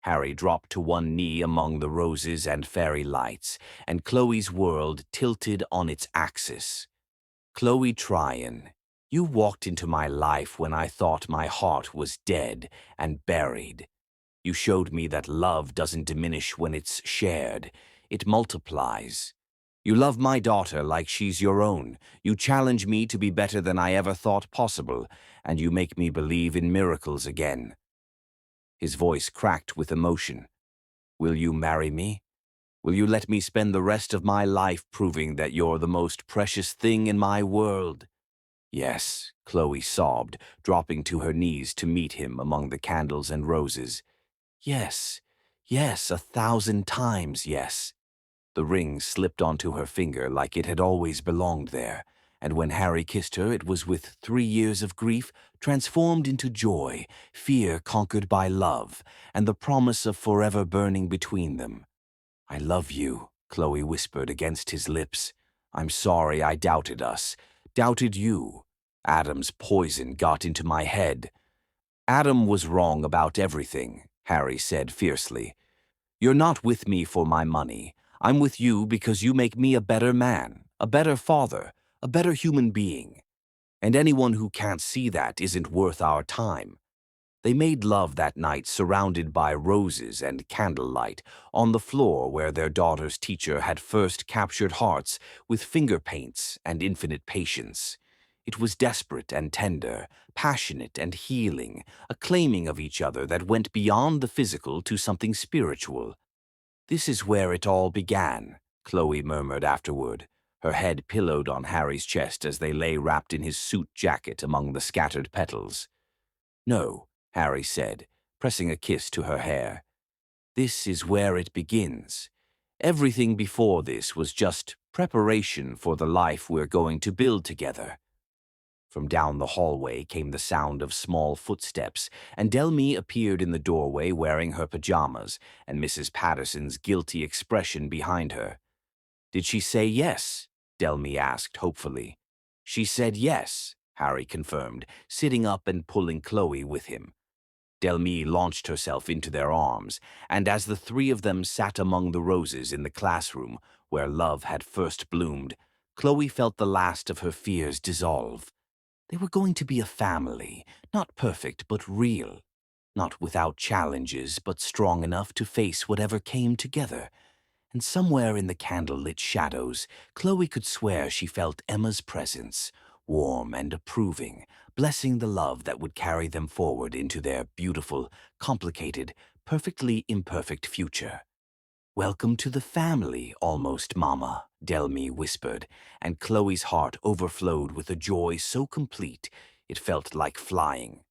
Harry dropped to one knee among the roses and fairy lights, and Chloe's world tilted on its axis. Chloe Tryon, you walked into my life when I thought my heart was dead and buried. You showed me that love doesn't diminish when it's shared. It multiplies. You love my daughter like she's your own. You challenge me to be better than I ever thought possible, and you make me believe in miracles again. His voice cracked with emotion. Will you marry me? Will you let me spend the rest of my life proving that you're the most precious thing in my world? Yes, Chloe sobbed, dropping to her knees to meet him among the candles and roses. Yes, yes, 1,000 times yes. The ring slipped onto her finger like it had always belonged there, and when Harry kissed her, it was with 3 years of grief transformed into joy, fear conquered by love, and the promise of forever burning between them. I love you, Chloe whispered against his lips. I'm sorry I doubted us, doubted you. Adam's poison got into my head. Adam was wrong about everything, Harry said fiercely. You're not with me for my money. I'm with you because you make me a better man, a better father, a better human being. And anyone who can't see that isn't worth our time. They made love that night surrounded by roses and candlelight on the floor where their daughter's teacher had first captured hearts with finger paints and infinite patience. It was desperate and tender, passionate and healing, a claiming of each other that went beyond the physical to something spiritual. This is where it all began, Chloe murmured afterward, her head pillowed on Harry's chest as they lay wrapped in his suit jacket among the scattered petals. No, Harry said, pressing a kiss to her hair. This is where it begins. Everything before this was just preparation for the life we're going to build together. From down the hallway came the sound of small footsteps, and Delmy appeared in the doorway wearing her pajamas and Mrs. Patterson's guilty expression behind her. Did she say yes? Delmy asked hopefully. She said yes, Harry confirmed, sitting up and pulling Chloe with him. Delmy launched herself into their arms, and as the three of them sat among the roses in the classroom where love had first bloomed, Chloe felt the last of her fears dissolve. They were going to be a family, not perfect but real, not without challenges but strong enough to face whatever came together. And somewhere in the candle-lit shadows, Chloe could swear she felt Emma's presence, warm and approving, blessing the love that would carry them forward into their beautiful, complicated, perfectly imperfect future. Welcome to the family, almost, Mama, Delmy whispered, and Chloe's heart overflowed with a joy so complete it felt like flying.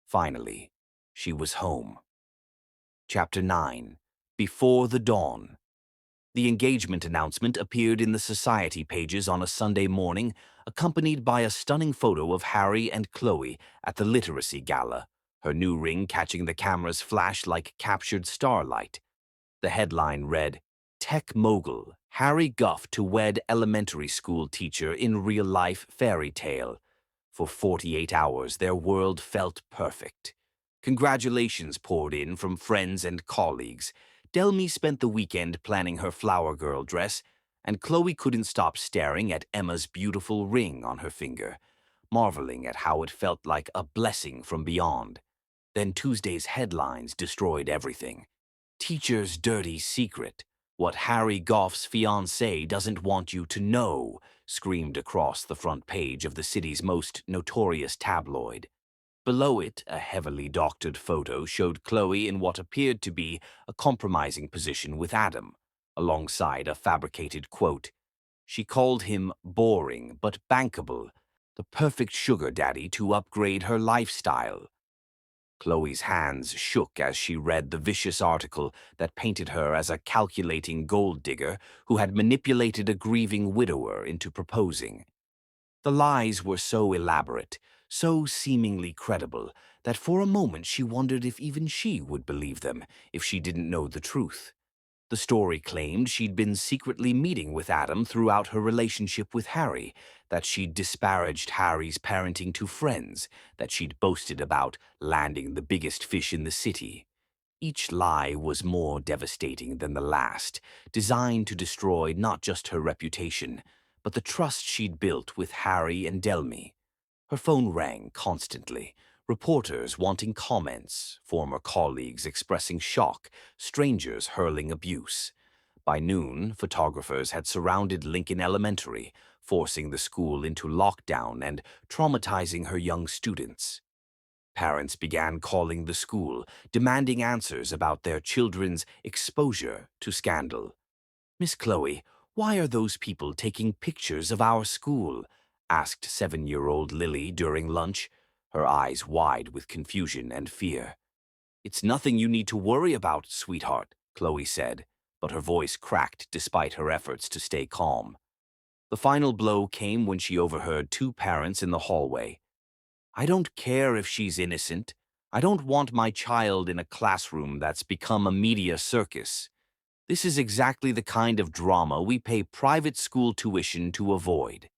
Finally, she was home. Chapter 9. Before the Dawn. The engagement announcement appeared in the society pages on a Sunday morning, accompanied by a stunning photo of Harry and Chloe at the literacy gala, her new ring catching the camera's flash like captured starlight. The headline read, Tech Mogul, Harry Guff to wed elementary school teacher in real-life fairy tale. For 48 hours, their world felt perfect. Congratulations poured in from friends and colleagues. Delmy spent the weekend planning her flower girl dress, and Chloe couldn't stop staring at Emma's beautiful ring on her finger, marveling at how it felt like a blessing from beyond. Then Tuesday's headlines destroyed everything. Teacher's dirty secret. What Harry Goff's fiancée doesn't want you to know, screamed across the front page of the city's most notorious tabloid. Below it, a heavily doctored photo showed Chloe in what appeared to be a compromising position with Adam, alongside a fabricated quote. She called him boring but bankable, the perfect sugar daddy to upgrade her lifestyle. Chloe's hands shook as she read the vicious article that painted her as a calculating gold digger who had manipulated a grieving widower into proposing. The lies were so elaborate, so seemingly credible, that for a moment she wondered if even she would believe them if she didn't know the truth. The story claimed she'd been secretly meeting with Adam throughout her relationship with Harry, that she'd disparaged Harry's parenting to friends, that she'd boasted about landing the biggest fish in the city. Each lie was more devastating than the last, designed to destroy not just her reputation, but the trust she'd built with Harry and Delmy. Her phone rang constantly, reporters wanting comments, former colleagues expressing shock, strangers hurling abuse. By noon, photographers had surrounded Lincoln Elementary, forcing the school into lockdown and traumatizing her young students. Parents began calling the school, demanding answers about their children's exposure to scandal. "Miss Chloe, why are those people taking pictures of our school?" asked 7-year-old Lily during lunch, her eyes wide with confusion and fear. "It's nothing you need to worry about, sweetheart," Chloe said, but her voice cracked despite her efforts to stay calm. The final blow came when she overheard two parents in the hallway. "I don't care if she's innocent. I don't want my child in a classroom that's become a media circus. This is exactly the kind of drama we pay private school tuition to avoid."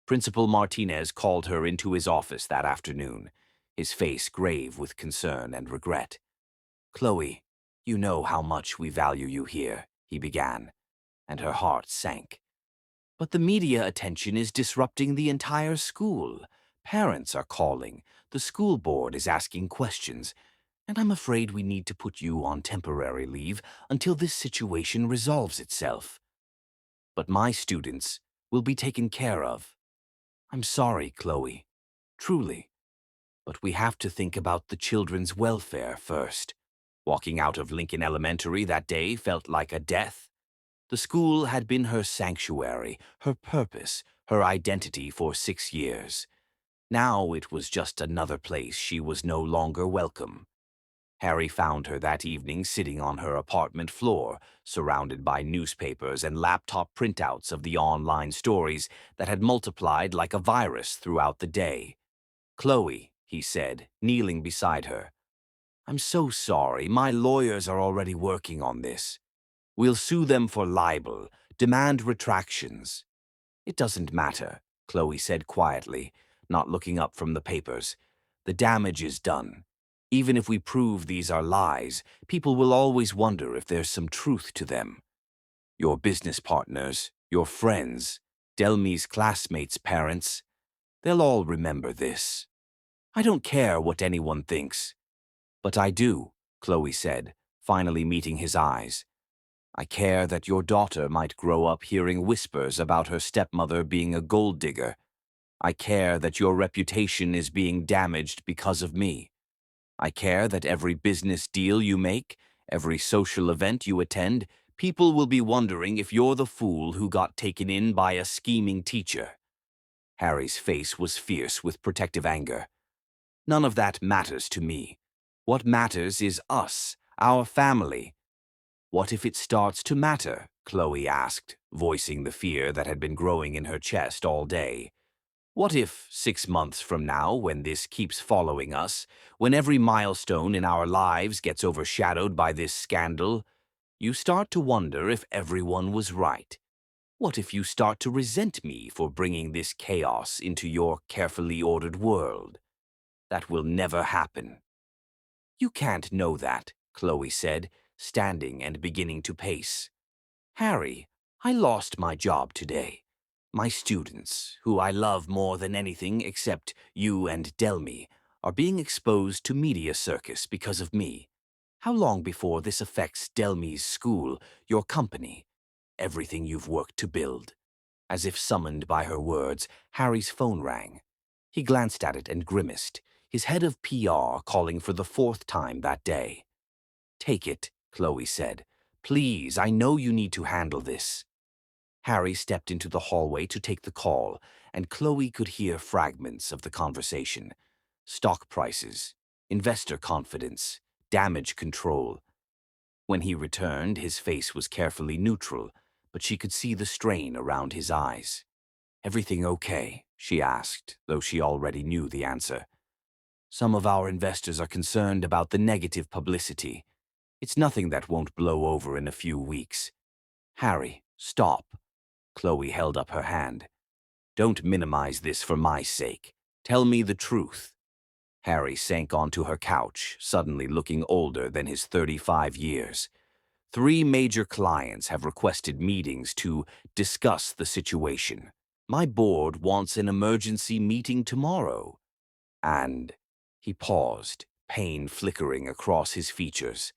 Principal Martinez called her into his office that afternoon, his face grave with concern and regret. "Chloe, you know how much we value you here," he began, and her heart sank. "But the media attention is disrupting the entire school. Parents are calling, the school board is asking questions, and I'm afraid we need to put you on temporary leave until this situation resolves itself. But my students will be taken care of. I'm sorry, Chloe, truly, but we have to think about the children's welfare first." Walking out of Lincoln Elementary that day felt like a death. The school had been her sanctuary, her purpose, her identity for 6 years. Now it was just another place she was no longer welcome. Harry found her that evening sitting on her apartment floor, surrounded by newspapers and laptop printouts of the online stories that had multiplied like a virus throughout the day. "Chloe," he said, kneeling beside her, "I'm so sorry. My lawyers are already working on this. We'll sue them for libel, demand retractions." "It doesn't matter," Chloe said quietly, not looking up from the papers. "The damage is done. Even if we prove these are lies, people will always wonder if there's some truth to them. Your business partners, your friends, Delmy's classmates' parents, they'll all remember this. I don't care what anyone thinks." "But I do," Chloe said, finally meeting his eyes. "I care that your daughter might grow up hearing whispers about her stepmother being a gold digger. I care that your reputation is being damaged because of me. I care that every business deal you make, every social event you attend, people will be wondering if you're the fool who got taken in by a scheming teacher." Harry's face was fierce with protective anger. "None of that matters to me. What matters is us, our family." "What if it starts to matter?" Chloe asked, voicing the fear that had been growing in her chest all day. "What if, 6 months from now, when this keeps following us, when every milestone in our lives gets overshadowed by this scandal, you start to wonder if everyone was right? What if you start to resent me for bringing this chaos into your carefully ordered world? That will never happen." "You can't know that," Chloe said, standing and beginning to pace. "Harry, I lost my job today. My students, who I love more than anything except you and Delmy, are being exposed to media circus because of me. How long before this affects Delmy's school, your company, everything you've worked to build?" As if summoned by her words, Harry's phone rang. He glanced at it and grimaced, his head of PR calling for the 4th time that day. "Take it," Chloe said. "Please, I know you need to handle this." Harry stepped into the hallway to take the call, and Chloe could hear fragments of the conversation. Stock prices, investor confidence, damage control. When he returned, his face was carefully neutral, but she could see the strain around his eyes. "Everything okay?" she asked, though she already knew the answer. Some of our investors are concerned about the negative publicity. It's nothing that won't blow over in a few weeks. Harry, stop. Chloe held up her hand. Don't minimize this for my sake. Tell me the truth. Harry sank onto her couch, suddenly looking older than his 35 years. 3 major clients have requested meetings to discuss the situation. My board wants an emergency meeting tomorrow. And he paused, pain flickering across his features.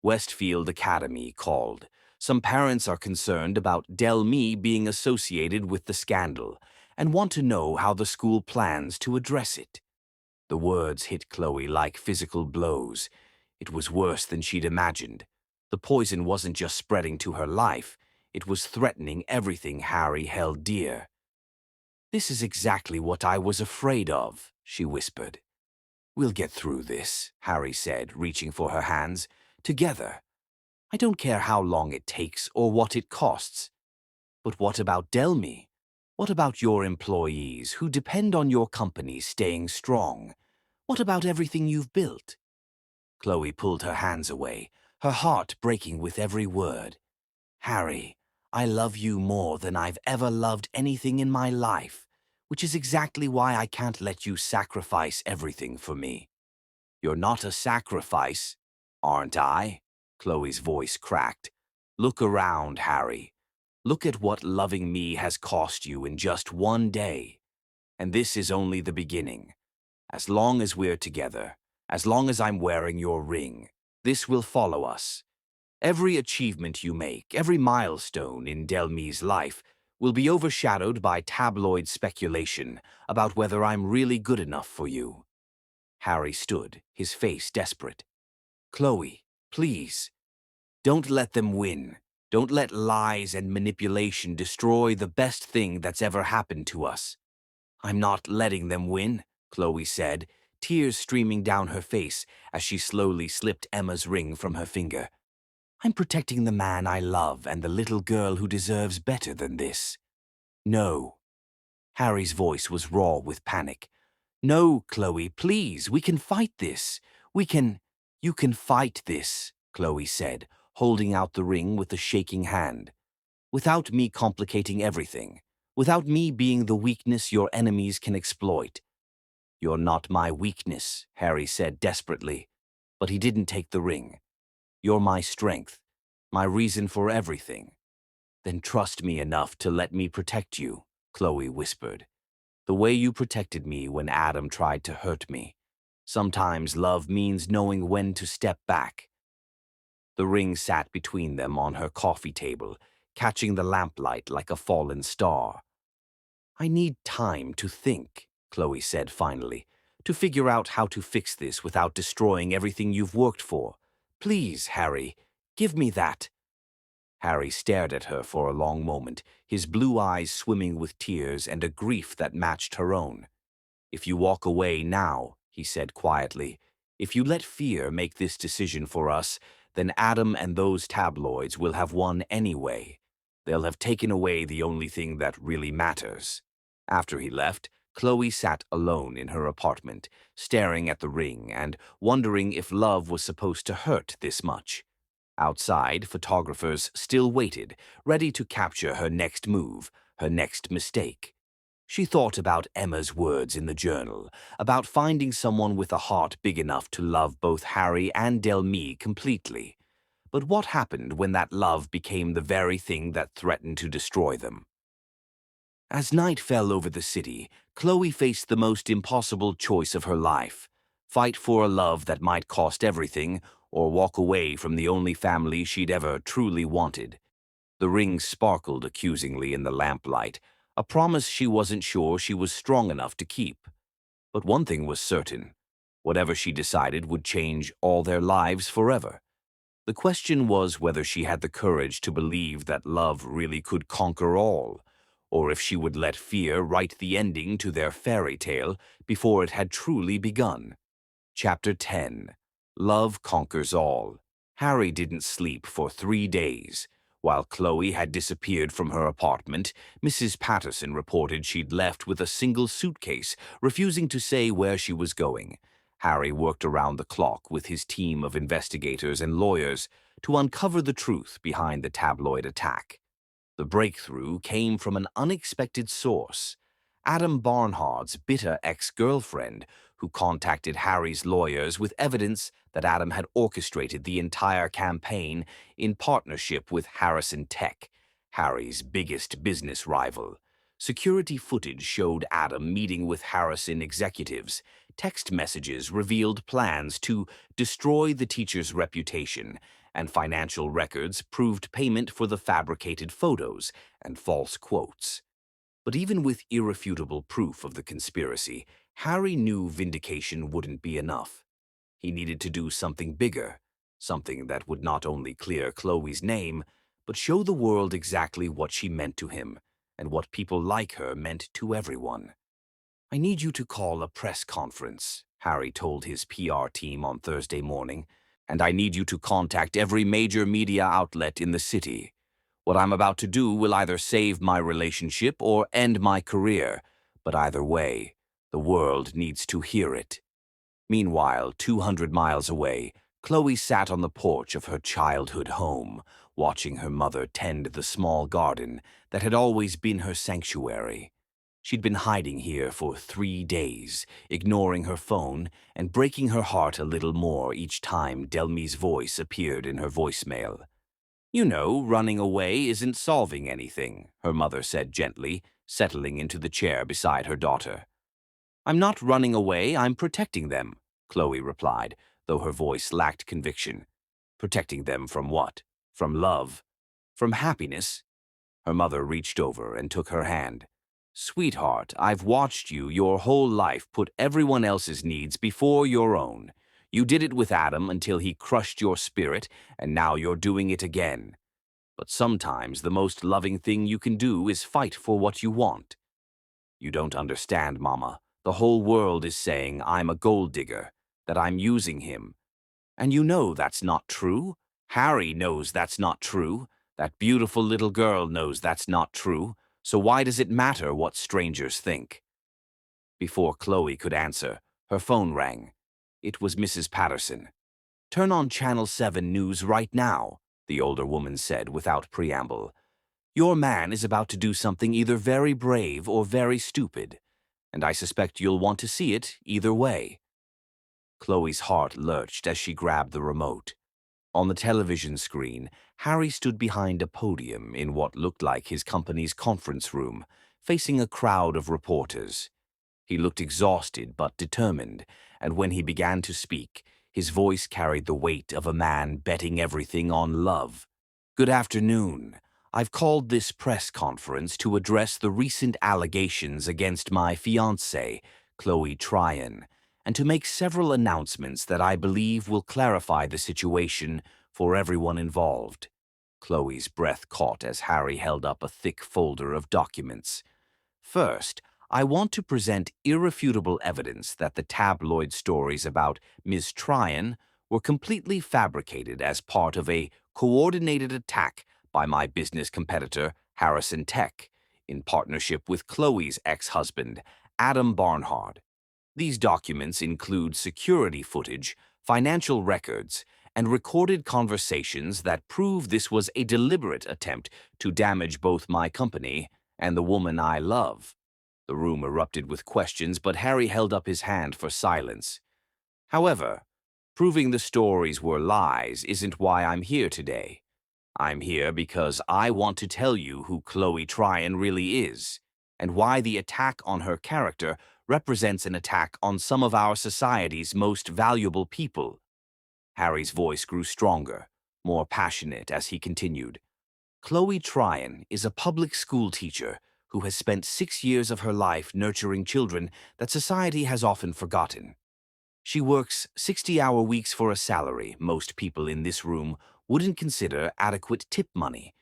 Westfield Academy called. Some parents are concerned about Delmy being associated with the scandal and want to know how the school plans to address it. The words hit Chloe like physical blows. It was worse than she'd imagined. The poison wasn't just spreading to her life, it was threatening everything Harry held dear. This is exactly what I was afraid of, she whispered. We'll get through this, Harry said, reaching for her hands. Together. I don't care how long it takes or what it costs. But what about Delmy? What about your employees who depend on your company staying strong? What about everything you've built? Chloe pulled her hands away, her heart breaking with every word. Harry, I love you more than I've ever loved anything in my life, which is exactly why I can't let you sacrifice everything for me. You're not a sacrifice, aren't I? Chloe's voice cracked. Look around, Harry. Look at what loving me has cost you in just one day. And this is only the beginning. As long as we're together, as long as I'm wearing your ring, this will follow us. Every achievement you make, every milestone in Delmy's life, will be overshadowed by tabloid speculation about whether I'm really good enough for you. Harry stood, his face desperate. Chloe, please. Don't let them win. Don't let lies and manipulation destroy the best thing that's ever happened to us. I'm not letting them win, Chloe said, tears streaming down her face as she slowly slipped Emma's ring from her finger. I'm protecting the man I love and the little girl who deserves better than this. No. Harry's voice was raw with panic. No, Chloe, please, we can fight this. You can fight this, Chloe said, holding out the ring with a shaking hand. Without me complicating everything. Without me being the weakness your enemies can exploit. You're not my weakness, Harry said desperately, but he didn't take the ring. You're my strength, my reason for everything. Then trust me enough to let me protect you, Chloe whispered. The way you protected me when Adam tried to hurt me. Sometimes love means knowing when to step back. The ring sat between them on her coffee table, catching the lamplight like a fallen star. I need time to think, Chloe said finally, to figure out how to fix this without destroying everything you've worked for. Please, Harry, give me that. Harry stared at her for a long moment, his blue eyes swimming with tears and a grief that matched her own. If you walk away now, he said quietly, if you let fear make this decision for us, then Adam and those tabloids will have won anyway. They'll have taken away the only thing that really matters. After he left, Chloe sat alone in her apartment, staring at the ring and wondering if love was supposed to hurt this much. Outside, photographers still waited, ready to capture her next move, her next mistake. She thought about Emma's words in the journal, about finding someone with a heart big enough to love both Harry and Delmy completely. But what happened when that love became the very thing that threatened to destroy them? As night fell over the city, Chloe faced the most impossible choice of her life. Fight for a love that might cost everything, or walk away from the only family she'd ever truly wanted. The ring sparkled accusingly in the lamplight, a promise she wasn't sure she was strong enough to keep. But one thing was certain. Whatever she decided would change all their lives forever. The question was whether she had the courage to believe that love really could conquer all, or if she would let fear write the ending to their fairy tale before it had truly begun. Chapter 10. Love Conquers All. Harry didn't sleep for 3 days. While Chloe had disappeared from her apartment, Mrs. Patterson reported she'd left with a single suitcase, refusing to say where she was going. Harry worked around the clock with his team of investigators and lawyers to uncover the truth behind the tabloid attack. The breakthrough came from an unexpected source: Adam Barnard's bitter ex-girlfriend, who contacted Harry's lawyers with evidence that Adam had orchestrated the entire campaign in partnership with Harrison Tech, Harry's biggest business rival. Security footage showed Adam meeting with Harrison executives. Text messages revealed plans to destroy the teacher's reputation, and financial records proved payment for the fabricated photos and false quotes. But even with irrefutable proof of the conspiracy, Harry knew vindication wouldn't be enough. He needed to do something bigger, something that would not only clear Chloe's name, but show the world exactly what she meant to him and what people like her meant to everyone. "I need you to call a press conference," Harry told his PR team on Thursday morning, "and I need you to contact every major media outlet in the city. What I'm about to do will either save my relationship or end my career, but either way, the world needs to hear it." Meanwhile, 200 miles away, Chloe sat on the porch of her childhood home, watching her mother tend the small garden that had always been her sanctuary. She'd been hiding here for 3 days, ignoring her phone and breaking her heart a little more each time Delmi's voice appeared in her voicemail. "You know, running away isn't solving anything," her mother said gently, settling into the chair beside her daughter. "I'm not running away, I'm protecting them," Chloe replied, though her voice lacked conviction. "Protecting them from what? From love? From happiness?" Her mother reached over and took her hand. "Sweetheart, I've watched you your whole life put everyone else's needs before your own. You did it with Adam until he crushed your spirit, and now you're doing it again. But sometimes the most loving thing you can do is fight for what you want. You don't understand, Mama. The whole world is saying I'm a gold digger, that I'm using him. And you know that's not true. Harry knows that's not true. That beautiful little girl knows that's not true. So why does it matter what strangers think?" Before Chloe could answer, her phone rang. It was Mrs. Patterson. "Turn on Channel 7 News right now," the older woman said without preamble. "Your man is about to do something either very brave or very stupid, and I suspect you'll want to see it either way." Chloe's heart lurched as she grabbed the remote. On the television screen, Harry stood behind a podium in what looked like his company's conference room, facing a crowd of reporters. He looked exhausted but determined, and when he began to speak, his voice carried the weight of a man betting everything on love. "Good afternoon. I've called this press conference to address the recent allegations against my fiancée, Chloe Tryon, and to make several announcements that I believe will clarify the situation for everyone involved." Chloe's breath caught as Harry held up a thick folder of documents. "First, I want to present irrefutable evidence that the tabloid stories about Ms. Tryon were completely fabricated as part of a coordinated attack by my business competitor, Harrison Tech, in partnership with Chloe's ex-husband, Adam Barnard. These documents include security footage, financial records, and recorded conversations that prove this was a deliberate attempt to damage both my company and the woman I love." The room erupted with questions, but Harry held up his hand for silence. "However, proving the stories were lies isn't why I'm here today. I'm here because I want to tell you who Chloe Tryon really is, and why the attack on her character represents an attack on some of our society's most valuable people." Harry's voice grew stronger, more passionate as he continued. "Chloe Tryon is a public school teacher who has spent 6 years of her life nurturing children that society has often forgotten. She works 60-hour weeks for a salary most people in this room wouldn't consider adequate tip money.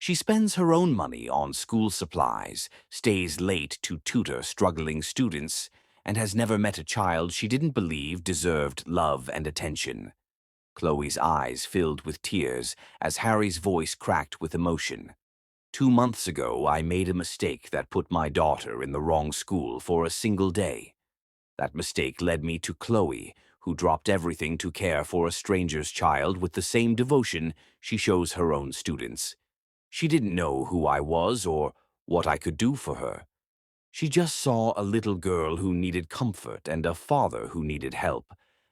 She spends her own money on school supplies, stays late to tutor struggling students, and has never met a child she didn't believe deserved love and attention." Chloe's eyes filled with tears as Harry's voice cracked with emotion. 2 months ago, I made a mistake that put my daughter in the wrong school for a single day. That mistake led me to Chloe, who dropped everything to care for a stranger's child with the same devotion she shows her own students. She didn't know who I was or what I could do for her. She just saw a little girl who needed comfort and a father who needed help,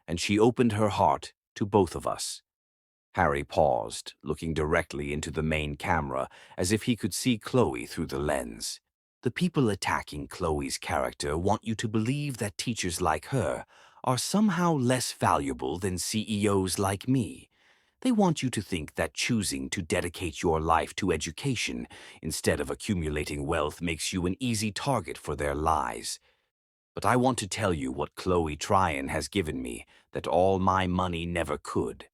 and she opened her heart to both of us. Harry paused, looking directly into the main camera as if he could see Chloe through the lens. The people attacking Chloe's character want you to believe that teachers like her are somehow less valuable than CEOs like me. They want you to think that choosing to dedicate your life to education instead of accumulating wealth makes you an easy target for their lies. But I want to tell you what Chloe Tryon has given me that all my money never could.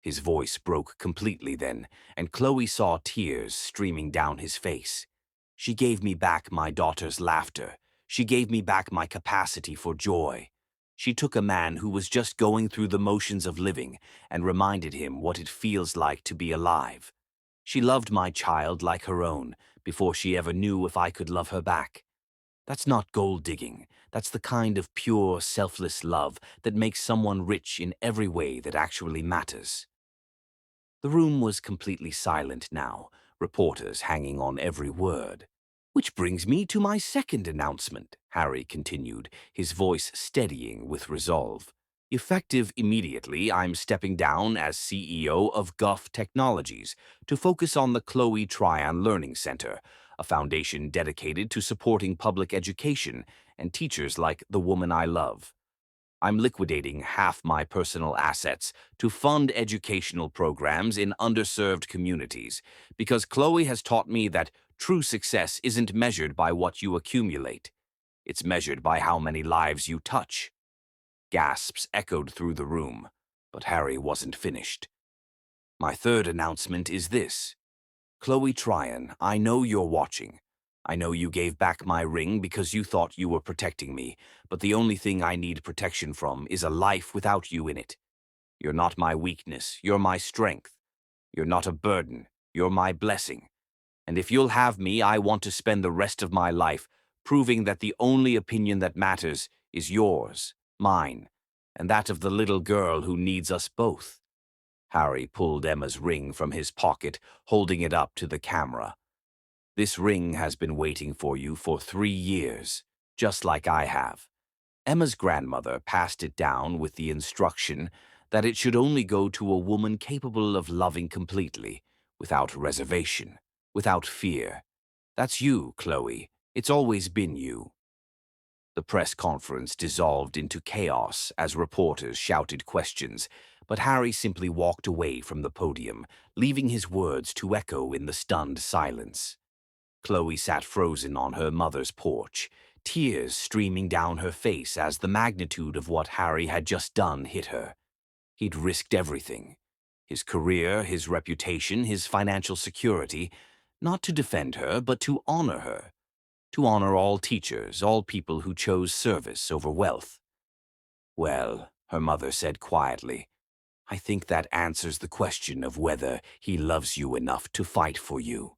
His voice broke completely then, and Chloe saw tears streaming down his face. She gave me back my daughter's laughter. She gave me back my capacity for joy. She took a man who was just going through the motions of living and reminded him what it feels like to be alive. She loved my child like her own before she ever knew if I could love her back. That's not gold digging. That's the kind of pure, selfless love that makes someone rich in every way that actually matters. The room was completely silent now, reporters hanging on every word. Which brings me to my second announcement, Harry continued, his voice steadying with resolve. Effective immediately, I'm stepping down as CEO of Guff Technologies to focus on the Chloe Tryon Learning Center, a foundation dedicated to supporting public education and teachers like the woman I love. I'm liquidating half my personal assets to fund educational programs in underserved communities because Chloe has taught me that true success isn't measured by what you accumulate. It's measured by how many lives you touch. Gasps echoed through the room, but Harry wasn't finished. My third announcement is this. Chloe Tryon, I know you're watching. I know you gave back my ring because you thought you were protecting me, but the only thing I need protection from is a life without you in it. You're not my weakness, you're my strength. You're not a burden, you're my blessing. And if you'll have me, I want to spend the rest of my life proving that the only opinion that matters is yours, mine, and that of the little girl who needs us both. Harry pulled Emma's ring from his pocket, holding it up to the camera. This ring has been waiting for you for 3 years, just like I have. Emma's grandmother passed it down with the instruction that it should only go to a woman capable of loving completely, without reservation, without fear. That's you, Chloe. It's always been you. The press conference dissolved into chaos as reporters shouted questions, but Harry simply walked away from the podium, leaving his words to echo in the stunned silence. Chloe sat frozen on her mother's porch, tears streaming down her face as the magnitude of what Harry had just done hit her. He'd risked everything. His career, his reputation, his financial security, not to defend her, but to honor her. To honor all teachers, all people who chose service over wealth. Well, her mother said quietly, I think that answers the question of whether he loves you enough to fight for you.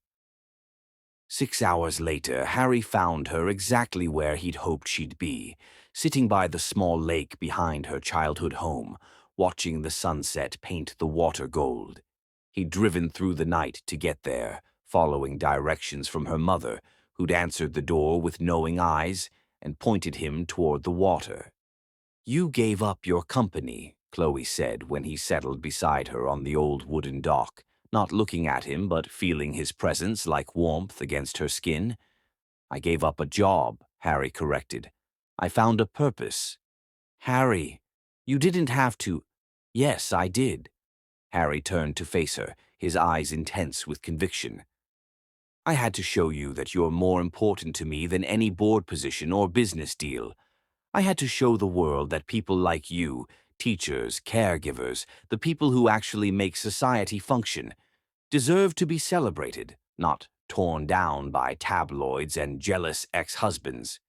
6 hours later, Harry found her exactly where he'd hoped she'd be, sitting by the small lake behind her childhood home, watching the sunset paint the water gold. He'd driven through the night to get there, following directions from her mother, who'd answered the door with knowing eyes and pointed him toward the water. You gave up your company, Chloe said when he settled beside her on the old wooden dock, not looking at him but feeling his presence like warmth against her skin. I gave up a job, Harry corrected. I found a purpose. Harry, you didn't have to. Yes, I did. Harry turned to face her, his eyes intense with conviction. I had to show you that you're more important to me than any board position or business deal. I had to show the world that people like you, teachers, caregivers, the people who actually make society function, deserve to be celebrated, not torn down by tabloids and jealous ex-husbands.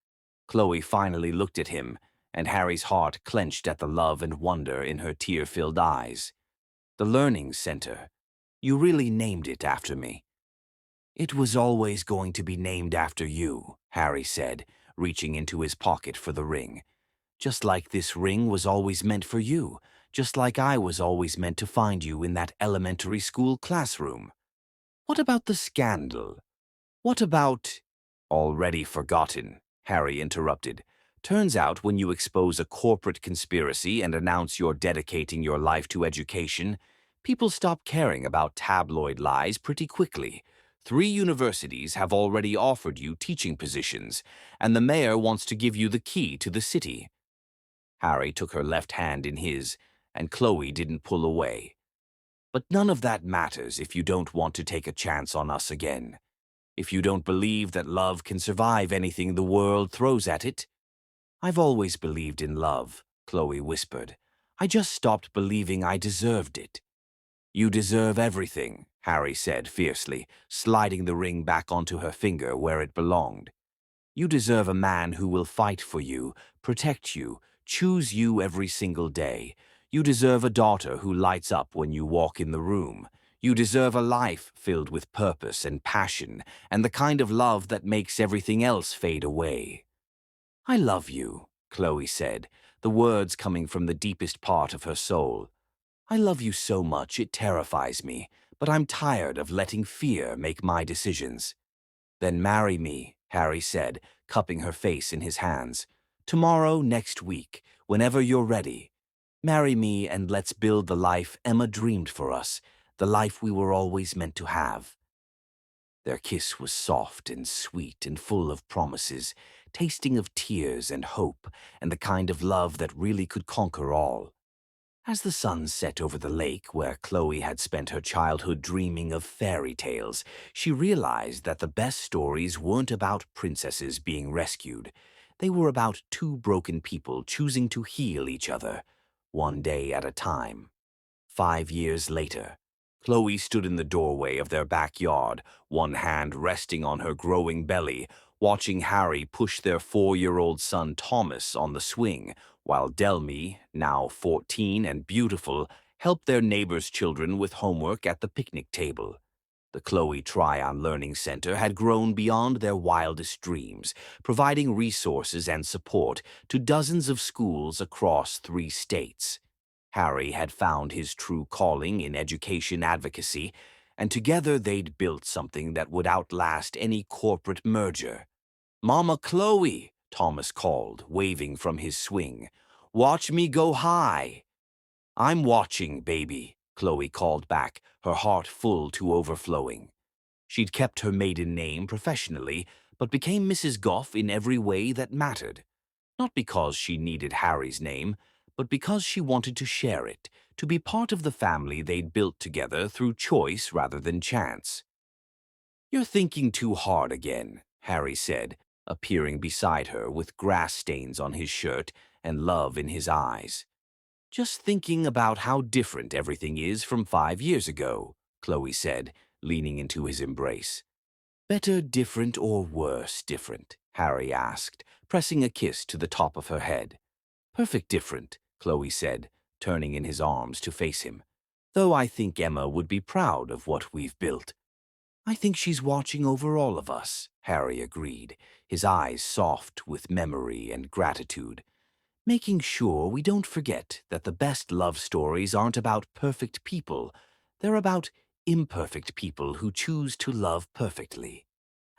Chloe finally looked at him, and Harry's heart clenched at the love and wonder in her tear-filled eyes. The Learning Center. You really named it after me." "It was always going to be named after you," Harry said, reaching into his pocket for the ring. "Just like this ring was always meant for you, just like I was always meant to find you in that elementary school classroom." "What about the scandal? What about—" "Already forgotten," Harry interrupted. "Turns out when you expose a corporate conspiracy and announce you're dedicating your life to education, people stop caring about tabloid lies pretty quickly. 3 universities have already offered you teaching positions, and the mayor wants to give you the key to the city." Harry took her left hand in his, and Chloe didn't pull away. "But none of that matters if you don't want to take a chance on us again. If you don't believe that love can survive anything the world throws at it." "I've always believed in love," Chloe whispered. "I just stopped believing I deserved it." "You deserve everything," Harry said fiercely, sliding the ring back onto her finger where it belonged. "You deserve a man who will fight for you, protect you, choose you every single day. You deserve a daughter who lights up when you walk in the room. You deserve a life filled with purpose and passion, and the kind of love that makes everything else fade away." "I love you," Chloe said, the words coming from the deepest part of her soul. "I love you so much it terrifies me, but I'm tired of letting fear make my decisions." "Then marry me," Harry said, cupping her face in his hands. "Tomorrow, next week, whenever you're ready. Marry me and let's build the life Emma dreamed for us, the life we were always meant to have." Their kiss was soft and sweet and full of promises, tasting of tears and hope and the kind of love that really could conquer all. As the sun set over the lake where Chloe had spent her childhood dreaming of fairy tales, she realized that the best stories weren't about princesses being rescued. They were about 2 broken people choosing to heal each other, one day at a time. 5 years later, Chloe stood in the doorway of their backyard, one hand resting on her growing belly, watching Harry push their 4-year-old son Thomas on the swing, while Delmy, now 14 and beautiful, helped their neighbors' children with homework at the picnic table. The Chloe Tryon Learning Center had grown beyond their wildest dreams, providing resources and support to dozens of schools across 3 states. Harry had found his true calling in education advocacy, and together they'd built something that would outlast any corporate merger. "Mama Chloe," Thomas called, waving from his swing. "Watch me go high." "I'm watching, baby," Chloe called back, her heart full to overflowing. She'd kept her maiden name professionally, but became Mrs. Goff in every way that mattered. Not because she needed Harry's name, but because she wanted to share it, to be part of the family they'd built together through choice rather than chance. "You're thinking too hard again," Harry said, appearing beside her with grass stains on his shirt and love in his eyes. "Just thinking about how different everything is from 5 years ago," Chloe said, leaning into his embrace. "Better different or worse different?" Harry asked, pressing a kiss to the top of her head. "Perfect different," Chloe said, turning in his arms to face him. "Though I think Emma would be proud of what we've built." "I think she's watching over all of us," Harry agreed, his eyes soft with memory and gratitude, "making sure we don't forget that the best love stories aren't about perfect people. They're about imperfect people who choose to love perfectly."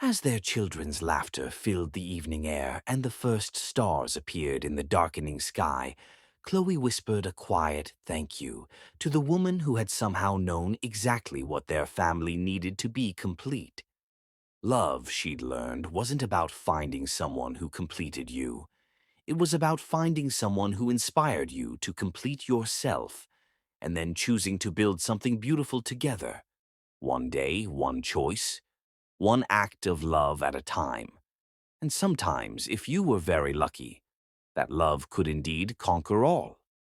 As their children's laughter filled the evening air and the first stars appeared in the darkening sky, Chloe whispered a quiet thank you to the woman who had somehow known exactly what their family needed to be complete. Love, she'd learned, wasn't about finding someone who completed you. It was about finding someone who inspired you to complete yourself, and then choosing to build something beautiful together. One day, one choice, one act of love at a time. And sometimes, if you were very lucky, that love could indeed conquer all.